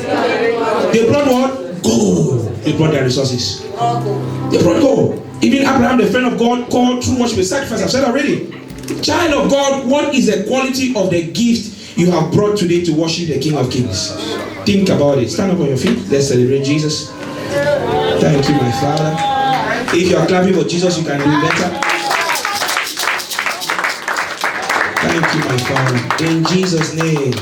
They brought what? Gold. They brought their resources. They brought gold. Even Abraham, the friend of God, called true worship a sacrifice. I've said already. Child of God, what is the quality of the gift you have brought today to worship the King of Kings? Think about it. Stand up on your feet. Let's celebrate Jesus. Thank you, my Father. If you are clapping for Jesus, you can do better. Thank you, my Father. In Jesus' name.